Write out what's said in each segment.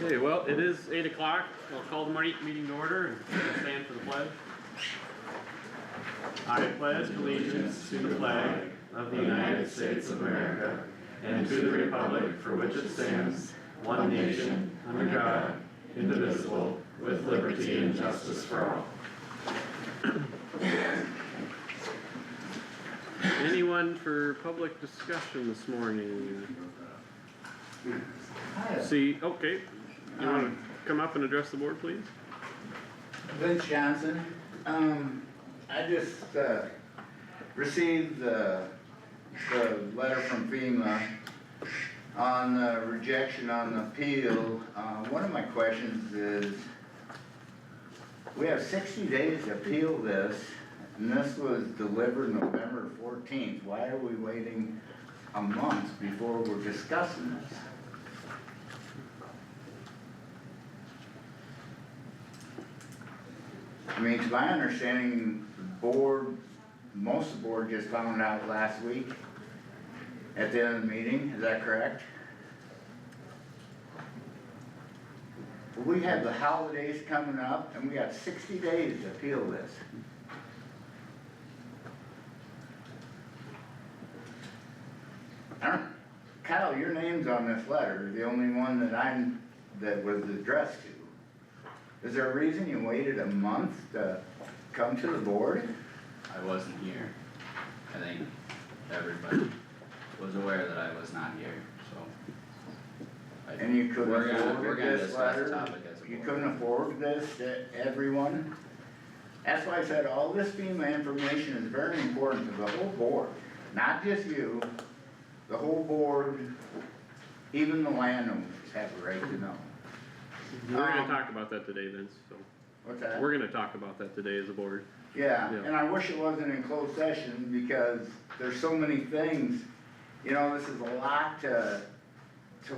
Okay, well, it is 8 o'clock. We'll call the meeting to order and stand for the pledge. I pledge allegiance to the flag of the United States of America and to the republic for which it stands, one nation, under God, indivisible, with liberty and justice for all. Anyone for public discussion this morning? See, okay. You want to come up and address the board, please? Vince Johnson. I just received the letter from FEMA on the rejection on the appeal. One of my questions is, we have 60 days to appeal this, and this was delivered November 14th. Why are we waiting a month before we're discussing this? I mean, to my understanding, the board, most of the board just found out last week at the end of the meeting, is that correct? We have the holidays coming up and we got 60 days to appeal this. Kyle, your name's on this letter, the only one that was addressed to. Is there a reason you waited a month to come to the board? I wasn't here. I think everybody was aware that I was not here, so. And you couldn't We're gonna forward this discuss the letter? topic as a You board. couldn't forward this to everyone? That's why I said all this FEMA information is very important to the whole board, not just you, the whole board, even the landowners have a right to know. We're gonna talk about that today, Vince, so. What's that? We're gonna talk about that today as a board. Yeah, Yeah. and I wish it wasn't in closed session because there's so many things, you know, this is a lot to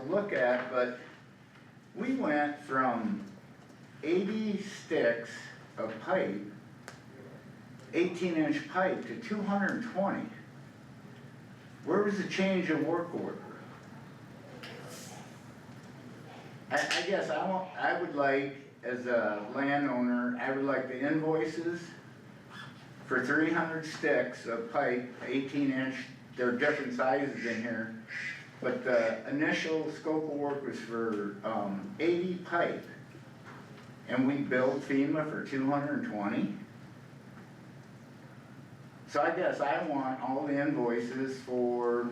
look at, but we went from 80 sticks of pipe, 18-inch pipe, to 220. Where was the change in work order? I guess I would like, as a landowner, I would like the invoices for 300 sticks of pipe, 18-inch, there are different sizes in here, but the initial scope of work was for 80 pipe, and we billed FEMA for 220. So I guess I want all the invoices for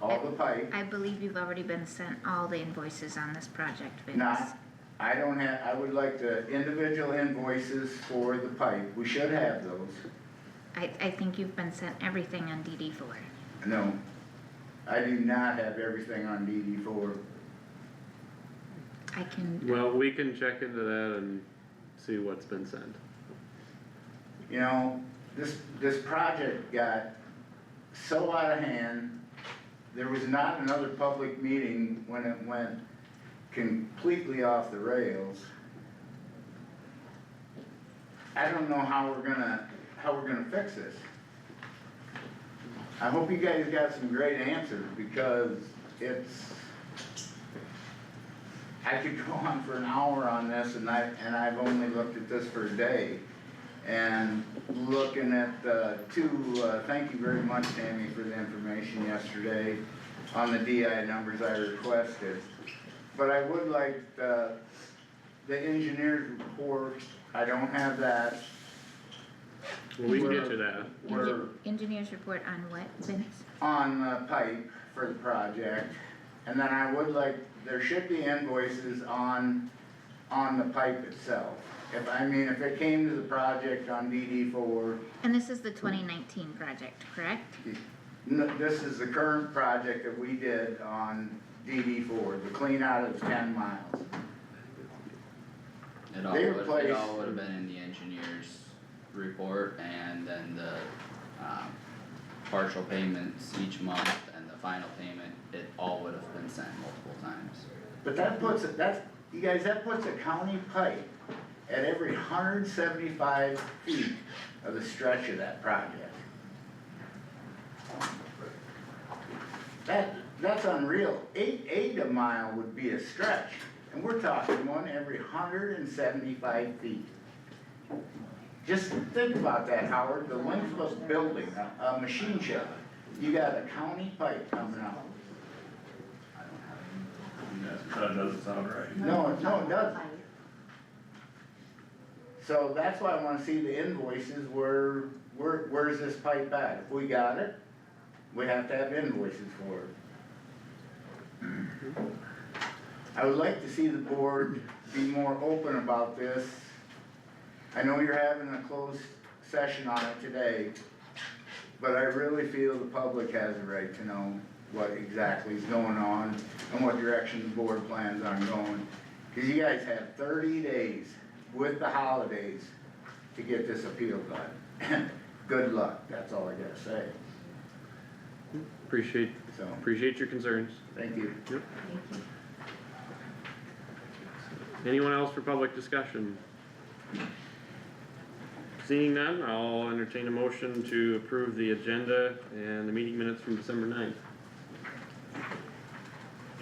all the pipe. I believe you've already been sent all the invoices on this project, Vince. Not, I don't have, I would like the individual invoices for the pipe, we should have those. I think you've been sent everything on DD4. No, I do not have everything on DD4. I can, Well, we can check into that and see what's been sent. You know, this project got so out of hand, there was not another public meeting when it went completely off the rails. I don't know how we're gonna fix this. I hope you guys got some great answers because I could go on for an hour on this and I've only looked at this for a day. And looking at thank you very much, Tammy, for the information yesterday on the DI numbers I requested. But I would like the engineer's report, I don't have that. Well, we can get to that. engineer's report on what, Vince? On the pipe for the project. And then I would like, there should be invoices on the pipe itself. If it came to the project on DD4, And this is the 2019 project, correct? this is the current project that we did on DD4, the clean out of 10 miles. It all They would replaced- have been in the engineer's report, and then the, partial payments each month and the final payment, it all would have been sent multiple times. But that puts a county pipe at every 175 feet of the stretch of that project. That's unreal. 8 a mile would be a stretch. And we're talking one every 175 feet. Just think about that, Howard, the length of a building, a machine shop. You got a county pipe coming out. That doesn't sound right. No, it doesn't. So that's why I wanna see the invoices, where's this pipe at? If we got it, we have to have invoices for it. I would like to see the board be more open about this. I know you're having a closed session on it today, but I really feel the public has a right to know what exactly is going on and what direction the board plans on going. Cause you guys have 30 days with the holidays to get this appeal done. Good luck, that's all I gotta say, so, Appreciate your concerns. thank you. Anyone else for public discussion? Seeing none, I'll entertain a motion to approve the agenda and the meeting minutes from December 9th.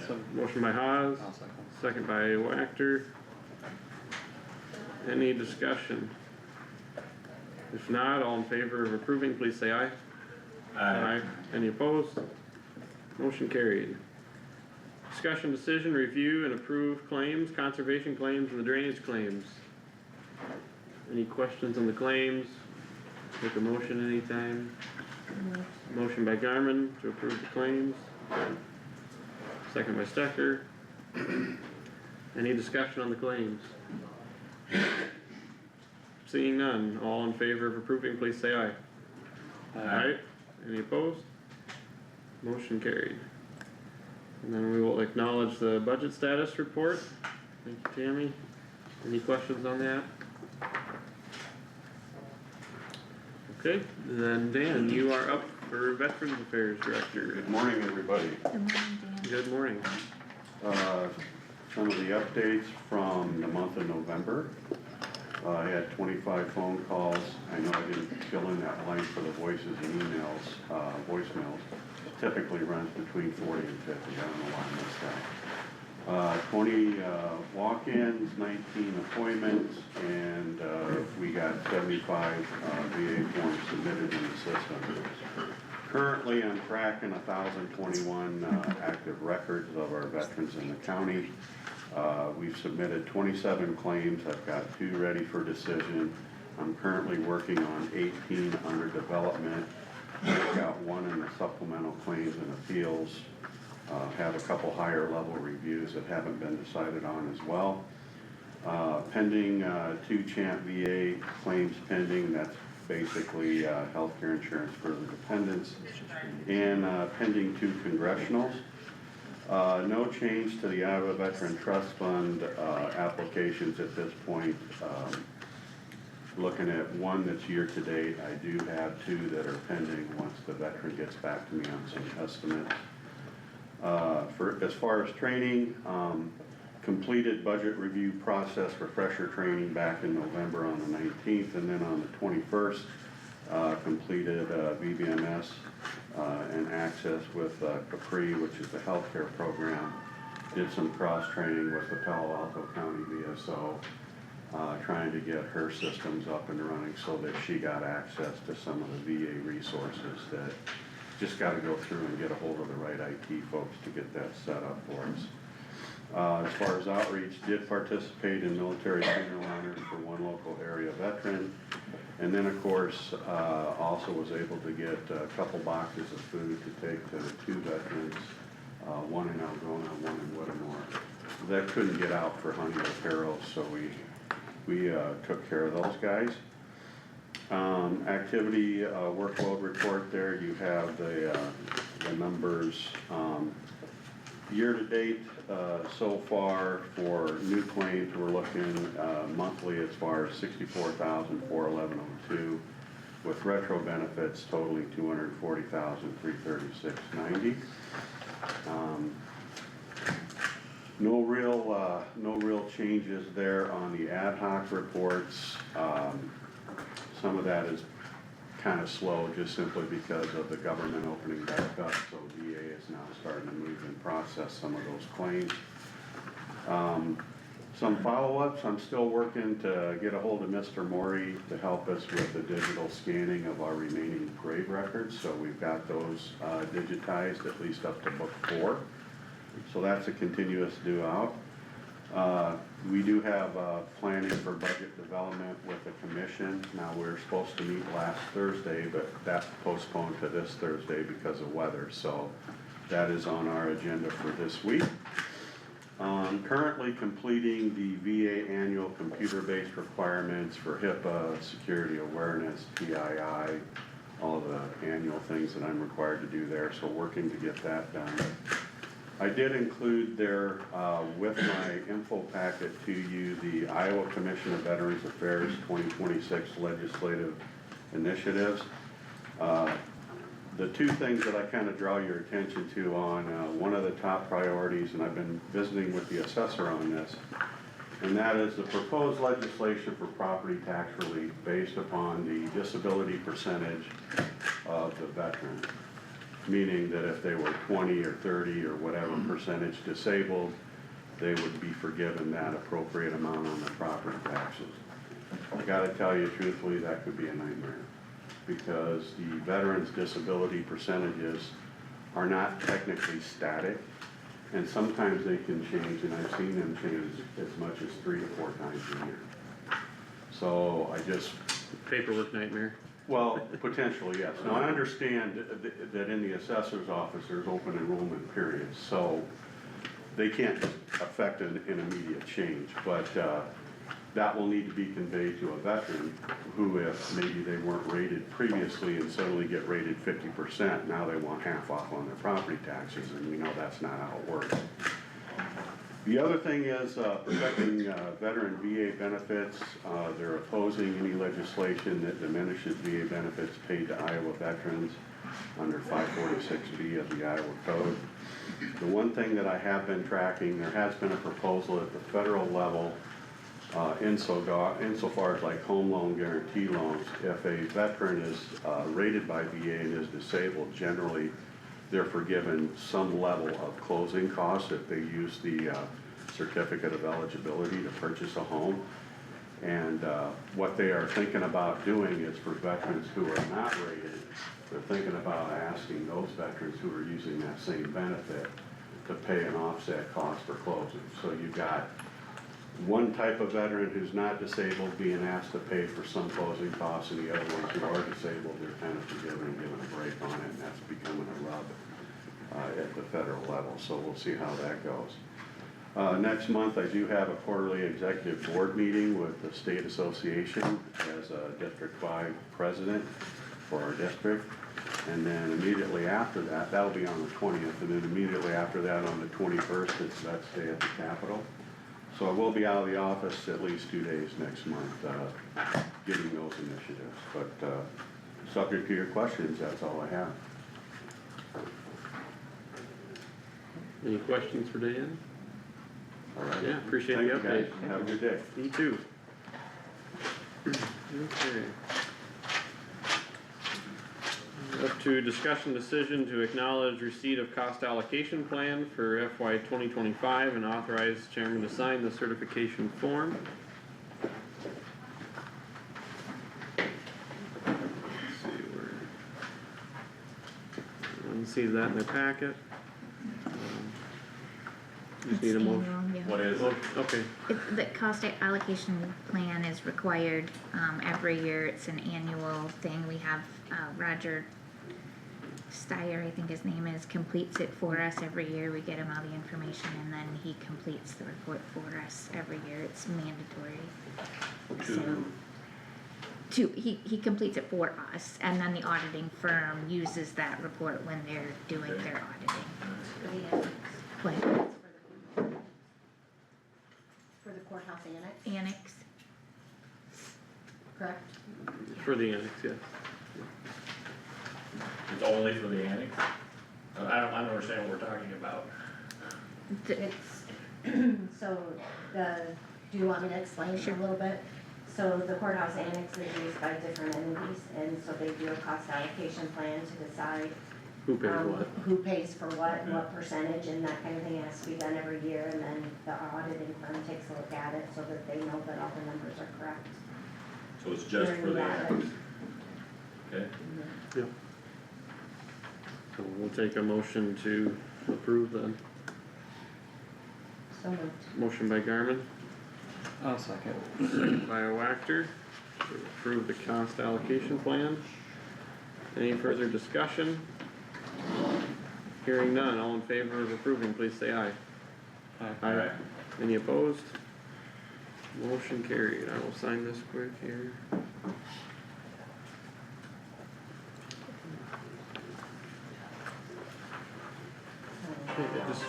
So, motion by Haas, I'll second. second by Wactor. Any discussion? If not, all in favor of approving, please say aye. Aye. Any opposed? Motion carried. Discussion, decision, review and approve claims, conservation claims and the drainage claims. Any questions on the claims? Make a motion anytime. Motion by Garmin to approve the claims. Second by Stecker. Any discussion on the claims? Seeing none, all in favor of approving, please say aye. Aye. Any opposed? Motion carried. And then we will acknowledge the budget status report. Thank you, Tammy. Any questions on that? Okay, then Dan, you are up for Veterans Affairs Director. Good morning, everybody. Good morning, Dan. Good morning. Some of the updates from the month of November. I had 25 phone calls. I know I didn't fill in that line for the voices and emails, voicemails. Typically runs between 40 and 50, I don't know why I missed that. 20 walk-ins, 19 appointments, and we got 75 VA forms submitted in the system. Currently, I'm tracking 1,021 active records of our veterans in the county. We've submitted 27 claims. I've got 2 ready for decision. I'm currently working on 18 under development. I've got 1 in the supplemental claims and appeals. Have a couple higher level reviews that haven't been decided on as well. Pending 2 Champ VA claims pending. That's basically healthcare insurance for the dependents. And pending 2 congressionals. No change to the Iowa Veteran Trust Fund applications at this point. Looking at 1 that's year to date, I do have 2 that are pending once the veteran gets back to me on some estimates. As far as training, completed budget review process refresher training back in November on the 19th, and then on the 21st, completed VBMS and access with Capri, which is the healthcare program. Did some cross-training with the Palo Alto County VSO, trying to get her systems up and running so that she got access to some of the VA resources that just gotta go through and get a hold of the right IT folks to get that set up for us. As far as outreach, did participate in military funeral honors for 1 local area veteran. And then, of course, also was able to get a couple boxes of food to take to the 2 veterans, 1 in Algona, 1 in Whittemore. That couldn't get out for Honey Apparel, so we took care of those guys. Activity workload report there, you have the numbers. Year to date, so far for new claims, we're looking monthly as far as $64,411.02, with retro benefits totaling $240,336.90. No real changes there on the ad hoc reports. Some of that is kind of slow just simply because of the government opening back up, so VA is now starting to move and process some of those claims. Some follow-ups, I'm still working to get a hold of Mr. Maury to help us with the digital scanning of our remaining grave records, so we've got those digitized, at least up to book 4. So that's a continuous do out. We do have planning for budget development with the commission. Now, we're supposed to meet last Thursday, but that's postponed to this Thursday because of weather, so that is on our agenda for this week. Currently completing the VA annual computer-based requirements for HIPAA, security awareness, PII, all the annual things that I'm required to do there, so working to get that done. I did include there with my info packet to you the Iowa Commission of Veterans Affairs 2026 legislative initiatives. The two things that I kind of draw your attention to on one of the top priorities, and I've been visiting with the assessor on this, and that is the proposed legislation for property tax relief based upon the disability percentage of the veteran. Meaning that if they were 20 or 30 or whatever percentage disabled, they would be forgiven that appropriate amount on their property taxes. I gotta tell you truthfully, that could be a nightmare, because the veterans' disability percentages are not technically static, and sometimes they can change, and I've seen them change as much as 3 to 4 times a year. So I just, Paperwork nightmare. well, potentially, yes. Now, I understand that in the assessor's office, there's open enrollment periods, so they can't affect an immediate change, but that will need to be conveyed to a veteran who, if maybe they weren't rated previously and suddenly get rated 50%, now they want half off on their property taxes, and we know that's not how it works. The other thing is protecting veteran VA benefits. They're opposing any legislation that diminishes VA benefits paid to Iowa veterans under 546B of the Iowa Code. The one thing that I have been tracking, there has been a proposal at the federal level insofar as like home loan guarantee loans. If a veteran is rated by VA and is disabled, generally they're forgiven some level of closing costs if they use the certificate of eligibility to purchase a home. And what they are thinking about doing is for veterans who are not rated, they're thinking about asking those veterans who are using that same benefit to pay an offset cost for closing. So you've got one type of veteran who's not disabled being asked to pay for some closing costs, and the other ones who are disabled, they're kind of forgiven and given a break on it, and that's becoming a rub at the federal level. So we'll see how that goes. Next month, I do have a quarterly executive board meeting with the state association as a District 5 president for our district. And then immediately after that, that'll be on the 20th, and then immediately after that on the 21st, it's Vets Day at the Capitol. So I will be out of the office at least 2 days next month, giving those initiatives. But subject to your questions, that's all I have. Any questions for Dan? All right. Yeah, appreciate the Thank you, update. guys. Have a good day. Me too. Okay. Up to discussion decision to acknowledge receipt of cost allocation plan for FY 2025 and authorize chairman to sign the certification form. Let's see where. Everyone sees that in their packet. Just need a It's motion. annual, yeah. What is it? Okay, The cost allocation plan is required, every year. It's an annual thing. We have, Roger Steyer, I think his name is, completes it for us every year. We get him all the information and then he completes the report for us every year. It's mandatory. So, he completes it for us, and then the auditing firm uses that report when they're doing their auditing. What? For the courthouse annex, Annex? correct? for the annex, yes. It's only for the annex? I don't understand what we're talking about. It's, so do you want me to explain Sure. a little bit? So the courthouse annex is used by different entities, and so they do a cost allocation plan to decide Who pays what? Who pays for what percentage, and that kind of thing has to be done every year, and then the auditing firm takes a look at it so that they know that all the numbers are correct. So it's just for the annex, okay? Yep. So we'll take a motion to approve then. So moved. Motion by Garmin, I'll second. second by Wactor, to approve the cost allocation plan. Any further discussion? Hearing none, all in favor of approving, please say aye. Aye. Any opposed? Motion carried, I will sign this quick here. just-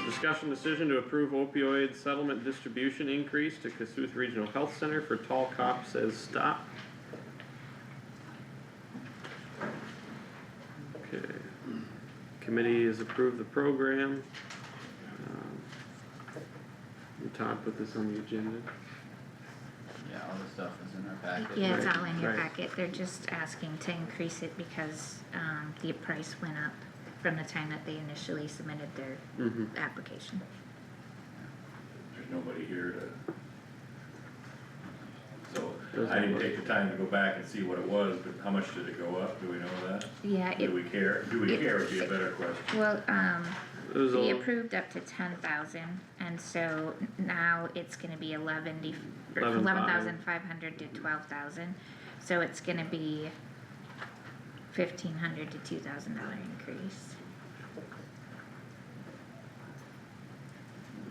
Discussion decision to approve opioid settlement distribution increase to Kossuth Regional Health Center for Tall Cop Says Stop. Okay, committee has approved the program. Todd put this on the agenda. Yeah, all the stuff is in our packet. Yeah, it's Right, all in your right. packet, they're just asking to increase it because, the price went up from the time that they initially submitted their Mm-hmm. application. There's nobody here to. So, Doesn't I didn't look- take the time to go back and see what it was, but how much did it go up, do we know that? Yeah, Do we care, it- would be a better question. well, It was he all, approved up to 10,000, and so now it's gonna be 11,500. 11,500 to 12,000, so it's gonna be $1,500 to $2,000 increase.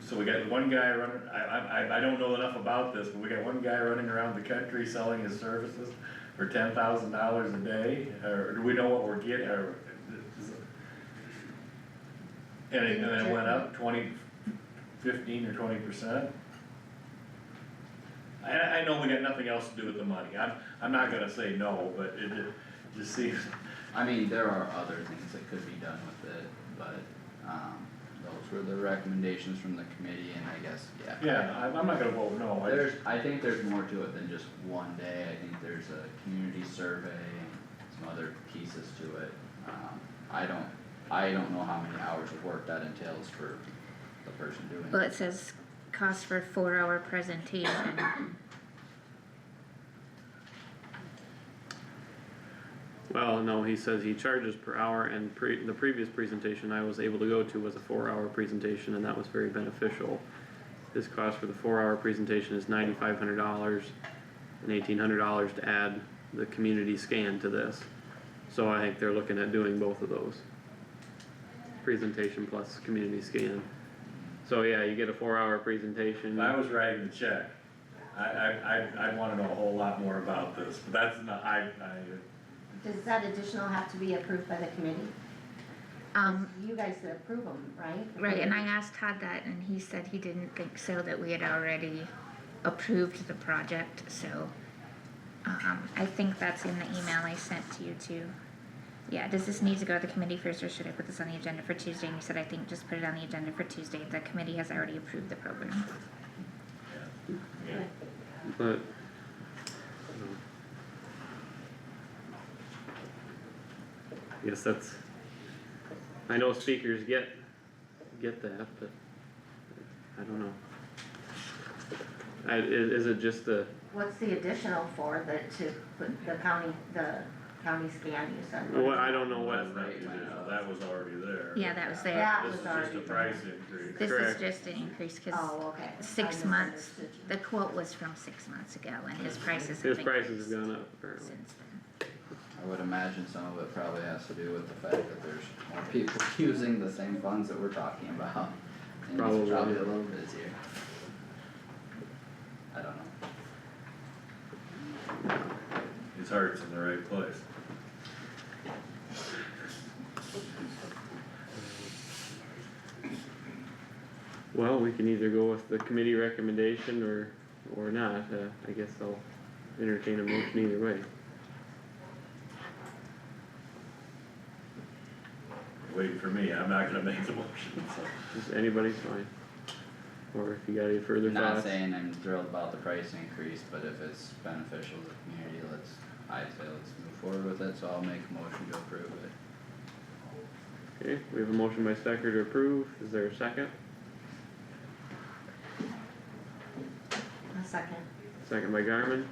So we got one guy running, I don't know enough about this, but we got one guy running around the country selling his services for $10,000 a day, or do we know what we're getting, or? And it went up 15 or 20%? I know we got nothing else to do with the money, I'm not gonna say no, but it just seems, I mean, there are other things that could be done with it, but, those were the recommendations from the committee, and I guess, yeah. yeah, I'm not gonna vote no, I think there's more to it than just one day, I think there's a community survey and some other pieces to it. I don't know how many hours of work that entails for the person doing it. Well, it says cost for 4-hour presentation. well, no, he says he charges per hour, and the previous presentation I was able to go to was a 4-hour presentation, and that was very beneficial. His cost for the 4-hour presentation is $9,500 and $1,800 to add the community scan to this. So I think they're looking at doing both of those. Presentation plus community scan. So yeah, you get a 4-hour presentation. if I was writing the check, I'd wanna know a whole lot more about this, but that's not, Does that additional have to be approved by the committee? You guys could approve them, right? Right, and I asked Todd that, and he said he didn't think so, that we had already approved the project, so. I think that's in the email I sent to you too. Yeah, does this need to go to the committee first, or should I put this on the agenda for Tuesday? And you said, I think just put it on the agenda for Tuesday, the committee has already approved the program. yeah. But. I guess that's, I know speakers get that, but I don't know. Is it just the, What's the additional for to put the county scan you said? well, I don't know what, That was already there. Yeah, that was there. That This was is already just a there. price increase. This Correct. is just an increase, cause Oh, okay. 6 I months, misunderstood you. the quote was from 6 months ago, and his prices have his increased prices have gone up apparently. since then. I would imagine some of it probably has to do with the fact that there's more people using the same funds that we're talking about. And Probably. it's probably a little busier. I don't know. His heart's in the right place. Well, we can either go with the committee recommendation or not, I guess I'll entertain a motion either way. Waiting for me, I'm not gonna make the motion, so. Just anybody's fine. Or if you got any further Not thoughts. saying I'm thrilled about the price increase, but if it's beneficial to the community, I'd say let's move forward with it, so I'll make a motion to approve it. Okay, we have a motion by Stecker to approve, is there a second? A second. Second by Garmin.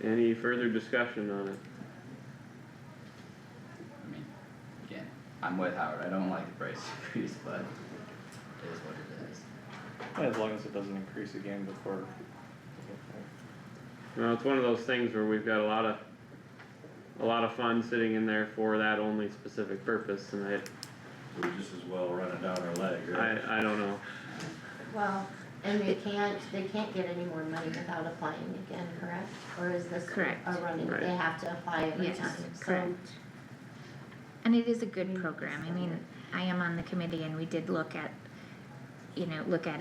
Any further discussion on it? I mean, again, I'm with Howard, I don't like the price increase, but it is what it is. As long as it doesn't increase again before. Well, it's one of those things where we've got a lot of funds sitting in there for that only specific purpose, and We just as well run it down our leg, right? I don't know. Well, and they can't get any more money without applying again, correct? Or is this Correct. a running, Right. they have to apply every Yes, time, so. correct. And it is a good program, I mean, I am on the committee and we did look at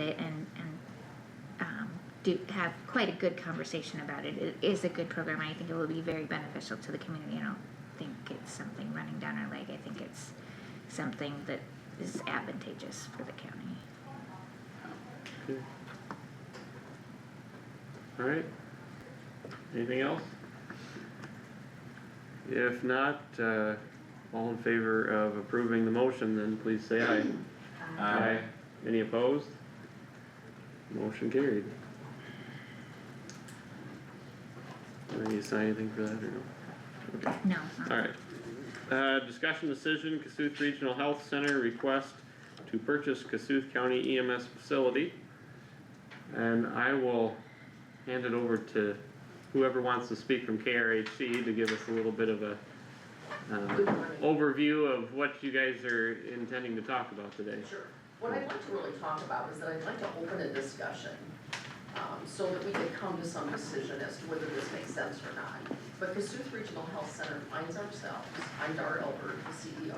it and have quite a good conversation about it. It is a good program, and I think it will be very beneficial to the community. I don't think it's something running down our leg, I think it's something that is advantageous for the county. Okay. Alright. Anything else? If not, all in favor of approving the motion, then please say aye. Aye. Any opposed? Motion carried. Do I need to sign anything for that or no? Okay. No. Alright, discussion decision, Kossuth Regional Health Center request to purchase Kossuth County EMS facility. And I will hand it over to whoever wants to speak from KRHC to give us a little bit of a Good morning. overview of what you guys are intending to talk about today. Sure. What I'd like to really talk about is that I'd like to open a discussion, so that we could come to some decision as to whether this makes sense or not. But Kossuth Regional Health Center finds ourselves, I'm Dar Elbert, the CEO,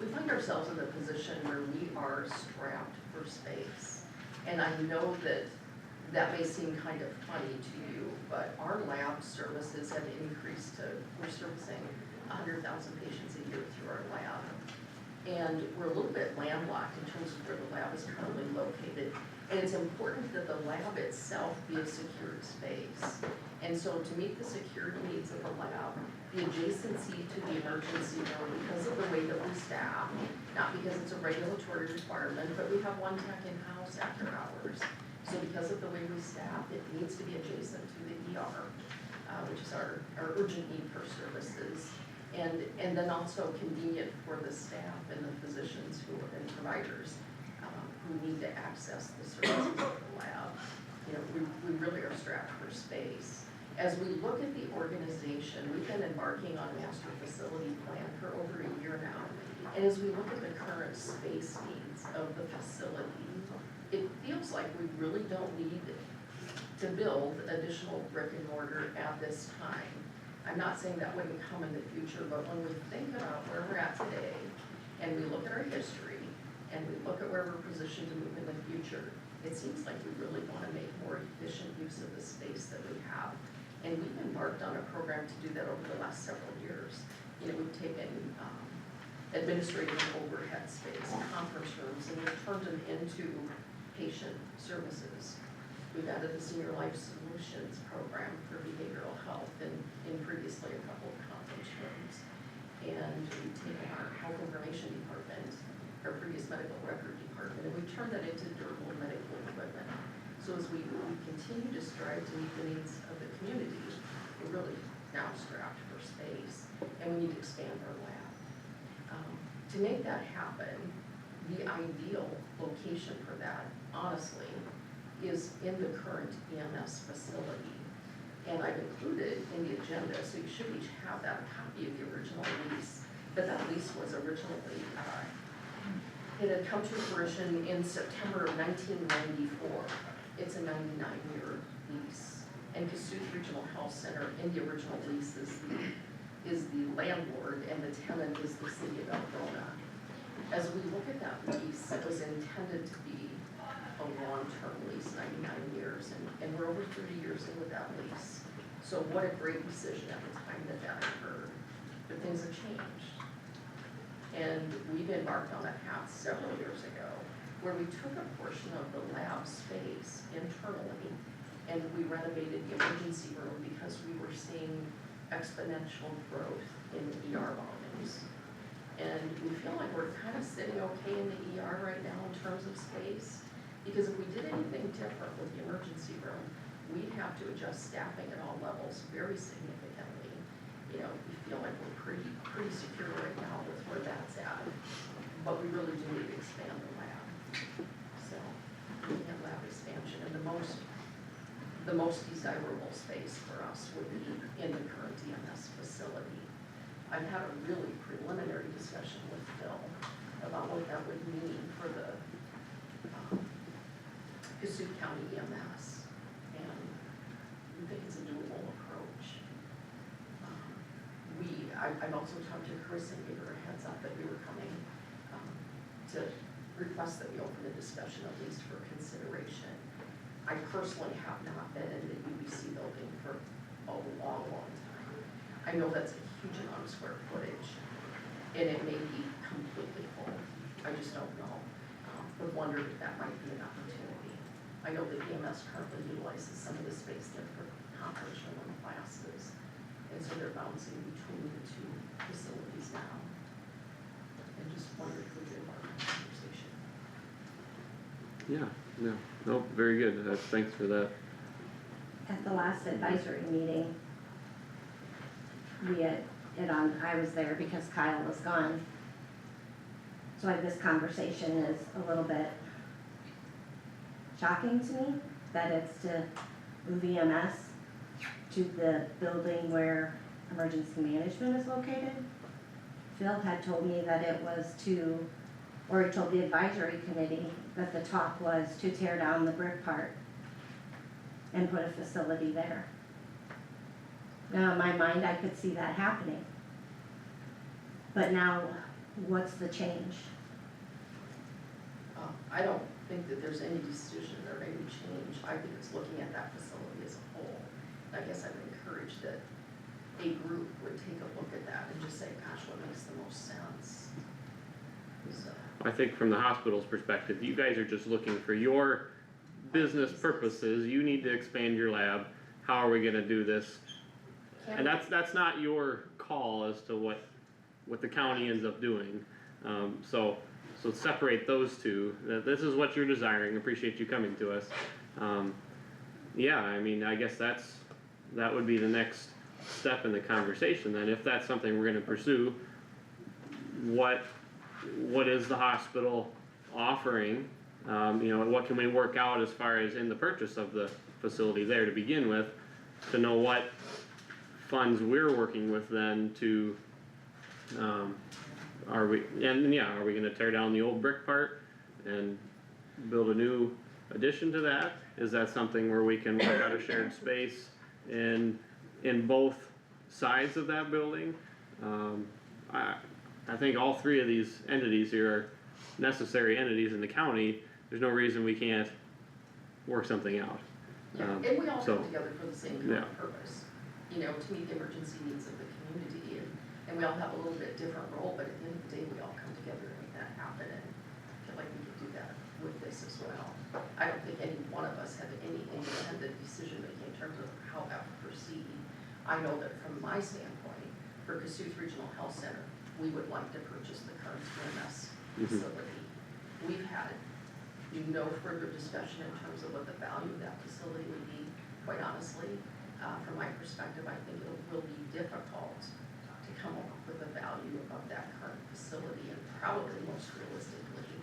we find ourselves in a position where we are strapped for space. And I know that that may seem kind of funny to you, but our lab services have increased to, we're servicing 100,000 patients a year through our lab. And we're a little bit landlocked in terms of where the lab is currently located. And it's important that the lab itself be a secured space. And so to meet the security needs of the lab, the adjacency to the emergency room, because of the way that we staff, not because it's a regulatory requirement, but we have one tech in-house after hours. So because of the way we staff, it needs to be adjacent to the ER, which is our urgent need for services. And then also convenient for the staff and the physicians and providers who need to access the services of the lab. You know, we really are strapped for space. As we look at the organization, we've been embarking on a master facility plan for over a year now. And as we look at the current space needs of the facility, it feels like we really don't need to build additional brick and mortar at this time. I'm not saying that wouldn't come in the future, but when we think about where we're at today, and we look at our history, and we look at where we're positioned to move in the future, it seems like we really wanna make more efficient use of the space that we have. And we've embarked on a program to do that over the last several years. You know, we've taken, administrative overhead space, conference rooms, and we've turned them into patient services. We've added the Senior Life Solutions program for behavioral health and previously a couple of conference rooms. And we've taken our health information department, our previous medical record department, and we've turned that into durable medical equipment. So as we continue to strive to meet the needs of the community, we're really now strapped for space, and we need to expand our lab. To make that happen, the ideal location for that, honestly, is in the current EMS facility. And I've included in the agenda, so you should each have that copy of the original lease. But that lease was originally, it had come to fruition in September of 1994. It's a 99-year lease. And Kossuth Regional Health Center in the original lease is the landlord, and the tenant is the city of Algona. As we look at that lease, it was intended to be a long-term lease, 99 years, and we're over 30 years in with that lease. So what a great decision at the time that occurred, but things have changed. And we've embarked on a path several years ago where we took a portion of the lab space internally And we renovated the emergency room because we were seeing exponential growth in the ER volumes. And we feel like we're kind of sitting okay in the ER right now in terms of space, because if we did anything different with the emergency room, we'd have to adjust staffing at all levels very significantly. You know, we feel like we're pretty secure right now with where that's at, but we really do need to expand the lab. So, we have lab expansion, and the most desirable space for us would be in the current EMS facility. I've had a really preliminary discussion with Phil about what that would mean for the Kossuth County EMS, and we think it's a doable approach. I've also talked to Chris and gave her a heads up that we were coming to request that we open the discussion at least for consideration. I personally have not been in the UBC building for a long time. I know that's a huge amount of square footage, and it may be completely full. I just don't know. But wondered if that might be an opportunity. I know that EMS currently utilizes some of the space there for conference room and classes, and so they're bouncing between the two facilities now. And just wondered if we could have a conversation. Yeah, no, very good, thanks for that. At the last advisory meeting, I was there because Kyle was gone. So this conversation is a little bit shocking to me, that it's to move EMS to the building where emergency management is located. Phil had told me that it was or he told the advisory committee that the talk was to tear down the brick part and put a facility there. Now, in my mind, I could see that happening. But now, what's the change? I don't think that there's any decision or any change. I think it's looking at that facility as a whole. I guess I would encourage that a group would take a look at that and just say, gosh, what makes the most sense? So, I think from the hospital's perspective, you guys are just looking for your business purposes, you need to expand your lab, how are we gonna do this? And that's not your call as to what the county ends up doing. So separate those two, this is what you're desiring, appreciate you coming to us. Yeah, I mean, I guess that would be the next step in the conversation then, if that's something we're gonna pursue. What is the hospital offering? You know, what can we work out as far as in the purchase of the facility there to begin with, to know what funds we're working with then to, are we gonna tear down the old brick part and build a new addition to that? Is that something where we can work out a shared space in both sides of that building? I think all three of these entities here are necessary entities in the county. There's no reason we can't work something out. yeah, and we all so- come together for the same common purpose, you know, to meet the emergency needs of the community, and we all have a little bit different role, but at the end of the day, we all come together to make that happen, and I feel like we can do that with this as well. I don't think any one of us have any independent decision making in terms of how that would proceed. I know that from my standpoint, for Kossuth Regional Health Center, we would like to purchase the current EMS facility. We've had no further discussion in terms of what the value of that facility would be. Quite honestly, from my perspective, I think it will be difficult to come up with a value of that current facility, and probably most realistically,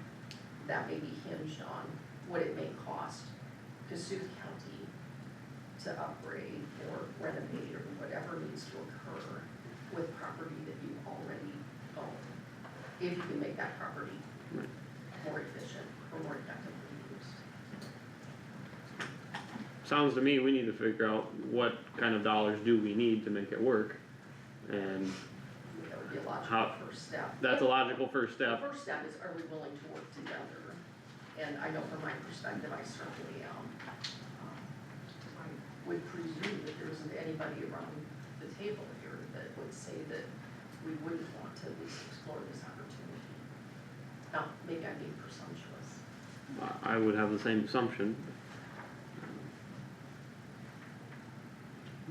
that may be hinged on what it may cost Kossuth County to upgrade or renovate or whatever needs to occur with property that you already own. If you can make that property more efficient or more effectively used. Sounds to me, we need to figure out what kind of dollars do we need to make it work, and That would be a logical first step. that's a logical first The step. first step is, are we willing to work together? And I know from my perspective, I certainly am. I would presume that there isn't anybody around the table here that would say that we wouldn't want to at least explore this opportunity. Now, maybe I'm being presumptuous. I would have the same assumption.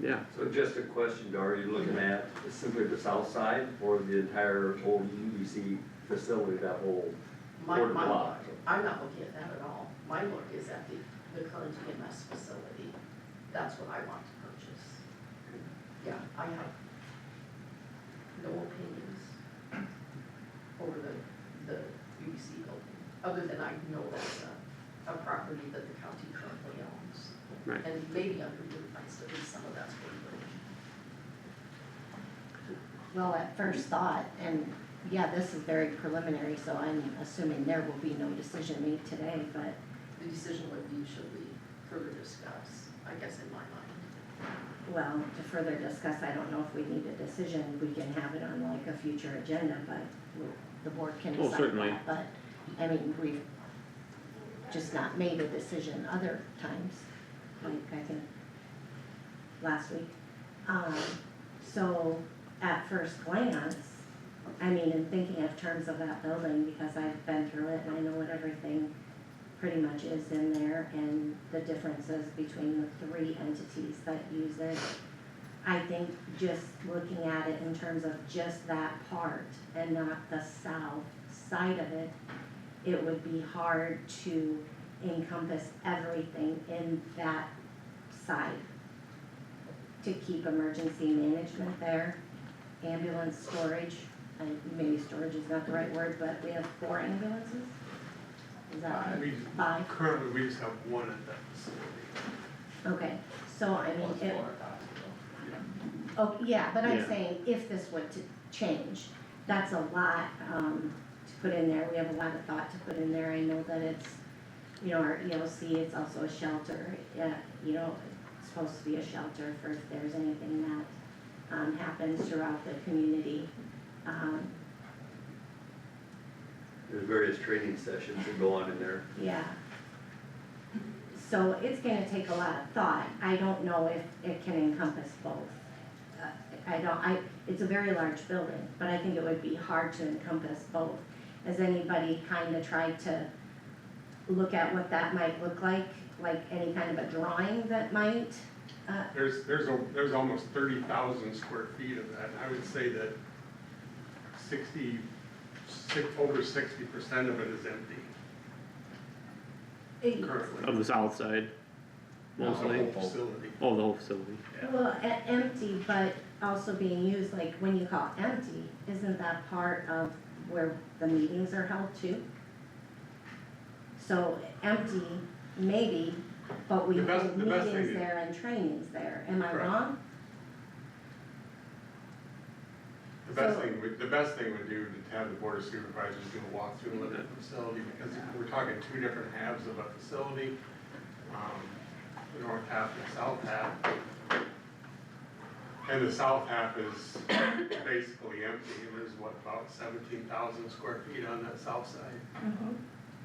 Yeah, So just a question, are you looking at simply the south side or the entire old UBC facility, that whole My, quarter my, block? I'm not looking at that at all. My look is at the current EMS facility. That's what I want to purchase. Yeah, I have no opinions over the UBC building, other than I know that's a property that the county currently owns. right. And maybe underutilized, at least some of that's what Well, at first thought, and yeah, this is very preliminary, so I'm assuming there will be no decision made today, but the decision would be, should we further discuss, I guess in my mind. well, to further discuss, I don't know if we need a decision, we can have it on like a future agenda, but the board can Well, decide certainly. that, but, I mean, we've just not made a decision other times, like, I think, last week. So, at first glance, I mean, in thinking of terms of that building, because I've been through it and I know what everything pretty much is in there and the differences between the three entities that use it. I think just looking at it in terms of just that part and not the south side of it, it would be hard to encompass everything in that side. To keep emergency management there, ambulance storage, and maybe storage is not the right word, but we have 4 ambulances? Is that right? 5? Currently, we just have one at that facility. Okay, so I mean, Plus it, 4 at the hospital. oh, yeah, but I'm Yeah. saying if this were to change, that's a lot, to put in there, we have a lot of thought to put in there, I know that it's, you know, our EOC, it's also a shelter, you know, it's supposed to be a shelter for if there's anything that, happens throughout the community. There's various training sessions that go on in there. Yeah. So it's gonna take a lot of thought, I don't know if it can encompass both. It's a very large building, but I think it would be hard to encompass both. Has anybody kinda tried to look at what that might look like any kind of a drawing that might, There's almost 30,000 square feet of that, and I would say that over 60% of it is empty currently. Of the south side, The mostly. whole facility. Oh, the whole facility. well, empty, but also being used, like when you call empty, isn't that part of where the meetings are held too? So empty, maybe, but we The best- hold the best meetings thing is- there and trainings there, am I Correct. wrong? The best thing would do to have the board of supervisors do a walkthrough and look at the facility, because we're talking 2 different halves of a facility. The north half and the south half. And the south half is basically empty, and there's about 17,000 square feet on that south side.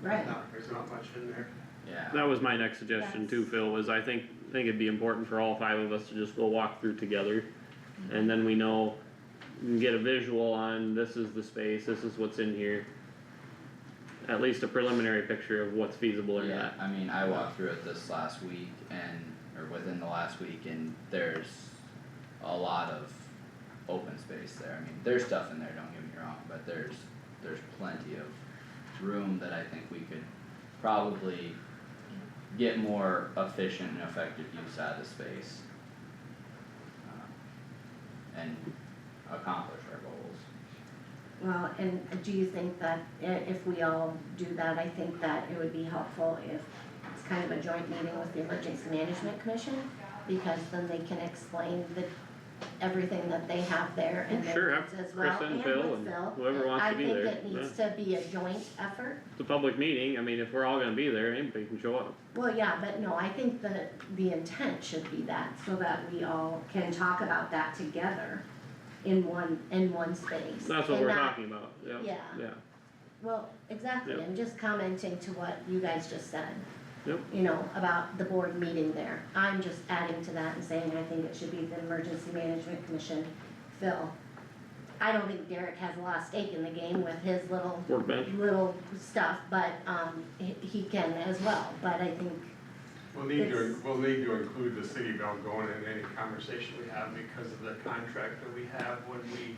Right, There's not much in there. Yeah. That was my next suggestion too, Phil, was I think it'd be important for all 5 of us to just go walk through together. And then we know, we can get a visual on, this is the space, this is what's in here. At least a preliminary picture of what's feasible or Yeah, not. I mean, I walked through it this last week or within the last week, and there's a lot of open space there. I mean, there's stuff in there, don't get me wrong, but there's plenty of room that I think we could probably get more efficient and effective use out of the space. And accomplish our goals. well, and do you think that if we all do that, I think that it would be helpful if it's kind of a joint meeting with the Emergency Management Commission? Because then they can explain everything that they have there and Sure, their have needs as well, Chris and and Phil with and Phil. whoever wants to be there. I think it needs to be a joint effort. It's a public meeting, I mean, if we're all gonna be there, anybody can show up. Well, yeah, but no, I think the intent should be that, so that we all can talk about that together in one space. That's what and we're not- talking about, yeah, Yeah. yeah, Well, exactly, Yep. I'm just commenting to what you guys just said. Yep. You know, about the board meeting there, I'm just adding to that and saying I think it should be the Emergency Management Commission. Phil, I don't think Derek has a lot of stake in the game with his little workbench. stuff, but, he can as well, but I think We'll need to include the city of Algonah in any conversation we have because of the contract that we have when we,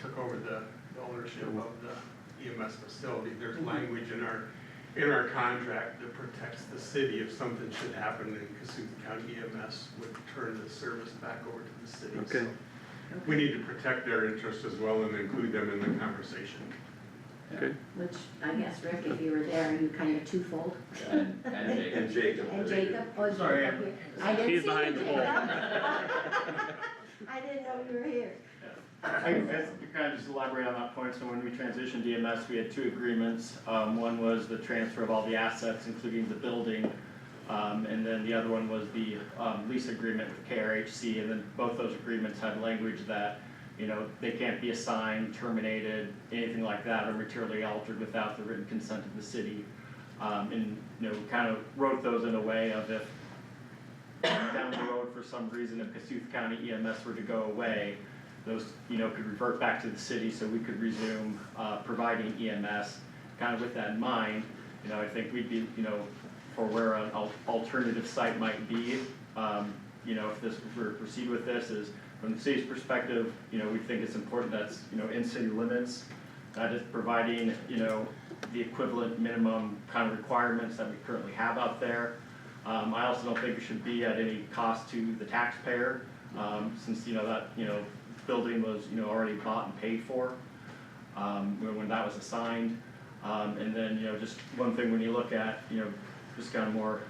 took over the ownership of the EMS facility. There's language in our contract that protects the city if something should happen in Kossuth County EMS would turn the service back over to the city. Okay. So we need to protect their interests as well and include them in the conversation. Okay. Which, I guess, Rick, if you were there, you kind of twofold. And Jacob. And Jacob. And Jacob, oh, Sorry. Jacob here. I didn't He's see you, behind the pole. Jacob. I didn't know you were here. I guess to kind of just elaborate on that point, so when we transitioned EMS, we had two agreements. One was the transfer of all the assets, including the building, and then the other one was the lease agreement with KRHC, and then both those agreements had language that, you know, they can't be assigned, terminated, anything like that, or materially altered without the written consent of the city. And, you know, kind of wrote those in a way of if down the road for some reason, if Kossuth County EMS were to go away, those, you know, could revert back to the city so we could resume providing EMS. Kind of with that in mind, you know, I think we'd be, you know, for where an alternative site might be, you know, if we were to proceed with this, is from the city's perspective, you know, we think it's important that's, you know, in city limits, that is providing, you know, the equivalent minimum kind of requirements that we currently have out there. I also don't think it should be at any cost to the taxpayer, since, you know, that, you know, building was, you know, already bought and paid for, when that was assigned. And then, you know, just one thing when you look at, you know, just kind of more,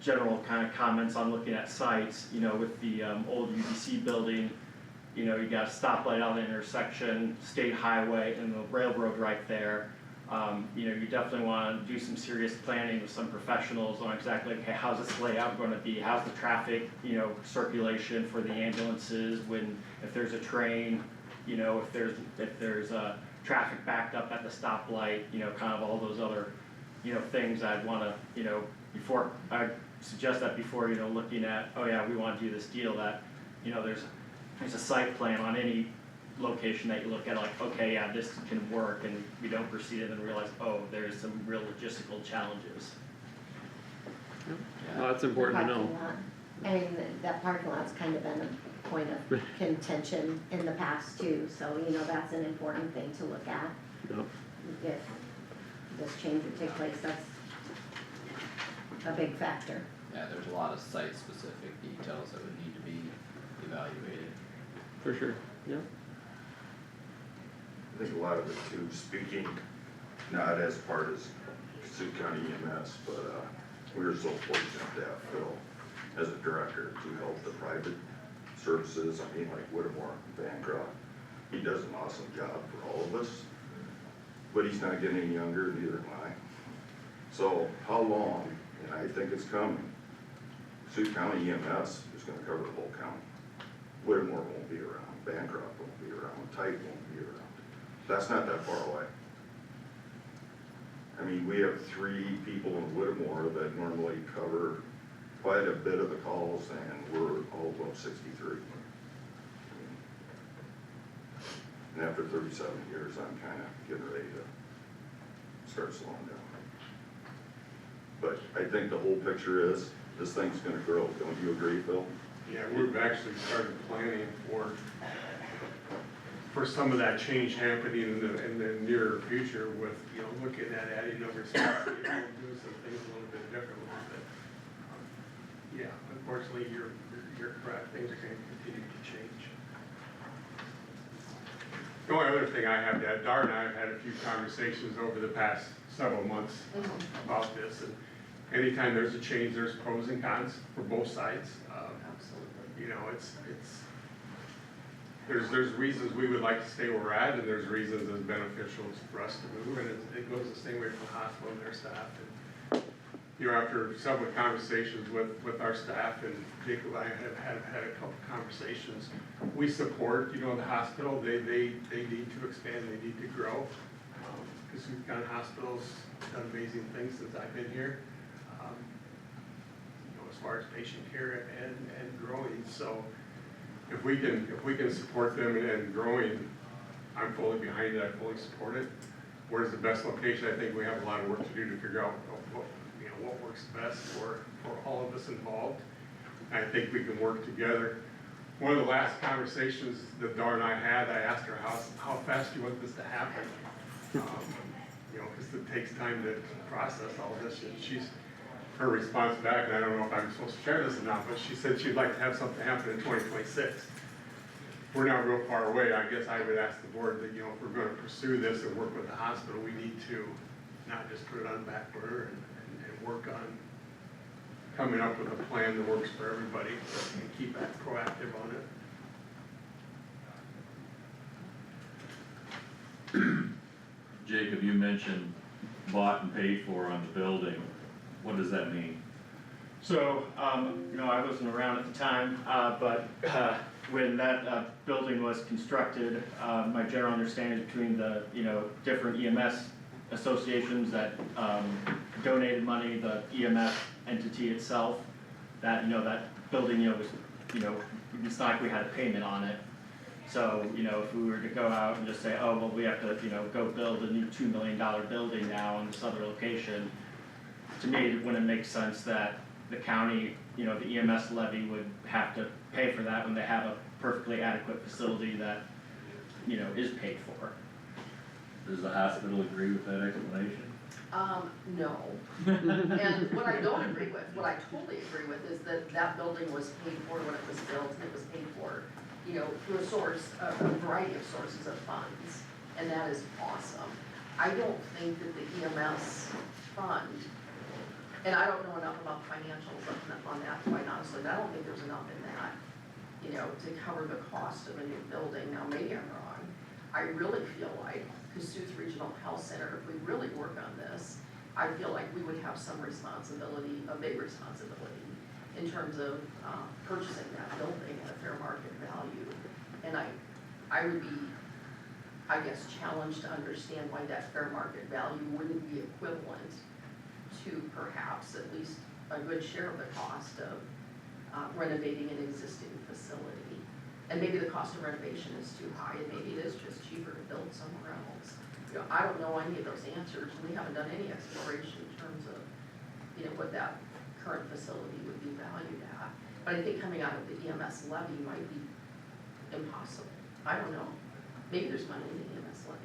general kind of comments on looking at sites, you know, with the, old UBC building, you know, you got a stoplight on the intersection, state highway, and the railroad right there. You know, you definitely wanna do some serious planning with some professionals on exactly, okay, how's this layout gonna be? How's the traffic, you know, circulation for the ambulances if there's a train, you know, if there's traffic backed up at the stoplight, you know, kind of all those other, you know, things I'd wanna, you know, before, I suggest that before, you know, looking at, oh yeah, we wanna do this deal, that, you know, there's a site plan on any location that you look at, like, okay, yeah, this can work, and we don't proceed and then realize, oh, there's some real logistical challenges. Well, that's important to know. Parking lot. I mean, that parking lot's kind of been a point of contention in the past too, so, you know, that's an important thing to look at. Yep. If this change would take place, that's a big factor. Yeah, there's a lot of site-specific details that would need to be evaluated. For sure, yeah. I think a lot of it too, speaking not as part of Kossuth County EMS, but we were so fortunate to have Phil as a director to help the private services. I mean, like Whittemore, Bancroft, he does an awesome job for all of us, but he's not getting any younger, neither am I. So how long, and I think it's coming, Kossuth County EMS is gonna cover the whole county. Whittemore won't be around, Bancroft won't be around, Tyke won't be around. That's not that far away. I mean, we have 3 people in Whittemore that normally cover quite a bit of the calls, and we're all above 63. And after 37 years, I'm kind of getting ready to start slowing down. But I think the whole picture is, this thing's gonna grow. Don't you agree, Phil? Yeah, we've actually started planning for some of that change happening in the near future with, you know, looking at adding over staff, you know, doing some things a little bit differently, but, yeah, unfortunately, you're correct, things are gonna continue to change. The only other thing I have to add, Dar and I have had a few conversations over the past several months about this, and anytime there's a change, there's pros and cons for both sides. Absolutely. You know, there's reasons we would like to stay where we're at, and there's reasons it's beneficial for us to move, and it goes the same way for the hospital and their staff. And, you know, after several conversations with our staff, and Jacob and I have had a couple conversations, we support, you know, the hospital. They need to expand, they need to grow. Kossuth County Hospital's done amazing things since I've been here. You know, as far as patient care and growing, so if we can support them and growing, I'm fully behind it, I fully support it. where's the best location. I think we have a lot of work to do to figure out what works best for all of us involved. And I think we can work together. One of the last conversations that Dar and I had, I asked her how fast do you want this to happen? Because it takes time to process all this. And her response back, and I don't know if I'm supposed to share this or not, but she said she'd like to have something happen in 2026. We're not real far away. I guess I would ask the board that, if we're gonna pursue this and work with the hospital, we need to not just put it on the back burner and work on coming up with a plan that works for everybody and keep that proactive on it. Jacob, you mentioned bought and paid for on the building. What does that mean? So, I wasn't around at the time, but when that building was constructed, my general understanding between the, different EMS associations that donated money, the EMS entity itself, that, that building, was, it's not like we had a payment on it. So, if we were to go out and just say, oh, well, we have to, go build a new $2 million building now in this other location, to me, it wouldn't make sense that the county, the EMS levy would have to pay for that when they have a perfectly adequate facility that, is paid for. Does the hospital agree with that explanation? No. And what I don't agree with, what I totally agree with is that that building was paid for when it was built, and it was paid for, through a variety of sources of funds, and that is awesome. I don't think that the EMS fund, and I don't know enough about financials on that, quite honestly, but I don't think there's enough in that, to cover the cost of a new building. Now, maybe I'm wrong. I really feel like Kossuth Regional Health Center, if we really work on this, I feel like we would have some responsibility, a big responsibility, in terms of purchasing that building at a fair market value. And I would be, I guess, challenged to understand why that fair market value wouldn't be equivalent to perhaps at least a good share of the cost of renovating an existing facility. And maybe the cost of renovation is too high, and maybe it is just cheaper to build somewhere else. I don't know any of those answers, and we haven't done any exploration in terms of, what that current facility would be valued at. But I think coming out of the EMS levy might be impossible. I don't know. Maybe there's money in the EMS levy.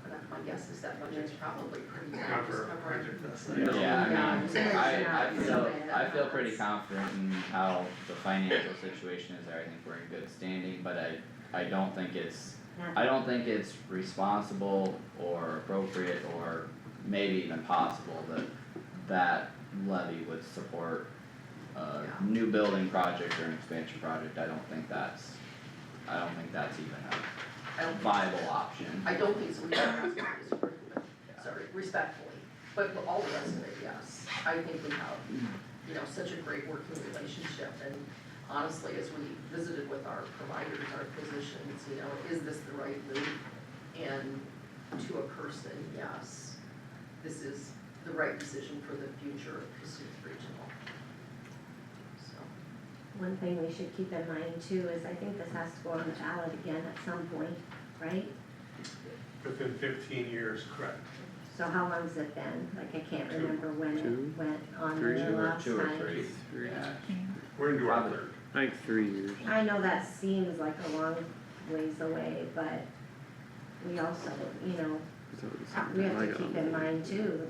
But my guess is that budget's probably pretty good. Not for a project that's like. Yeah, I feel pretty confident in how the financial situation is there. I think we're in good standing, but I don't think it's responsible or appropriate or maybe even possible that levy would support a new building project or an expansion project. I don't think that's even a viable option. I don't think so. We don't have to sorry, respectfully, but all the rest of it, yes. I think we have, such a great working relationship, and honestly, as we visited with our providers, our physicians, is this the right move? And to a person, yes, this is the right decision for the future of Kossuth Regional. So. One thing we should keep in mind too is I think this has to go on the ballot again at some point, right? Within 15 years, correct. So how long's it been? Like, I can't remember when it went on three, the last Two or time. three. Three. Yeah. We're into our third. I think 3 years. I know that seems like a long ways away, but we also, we have to keep in mind too,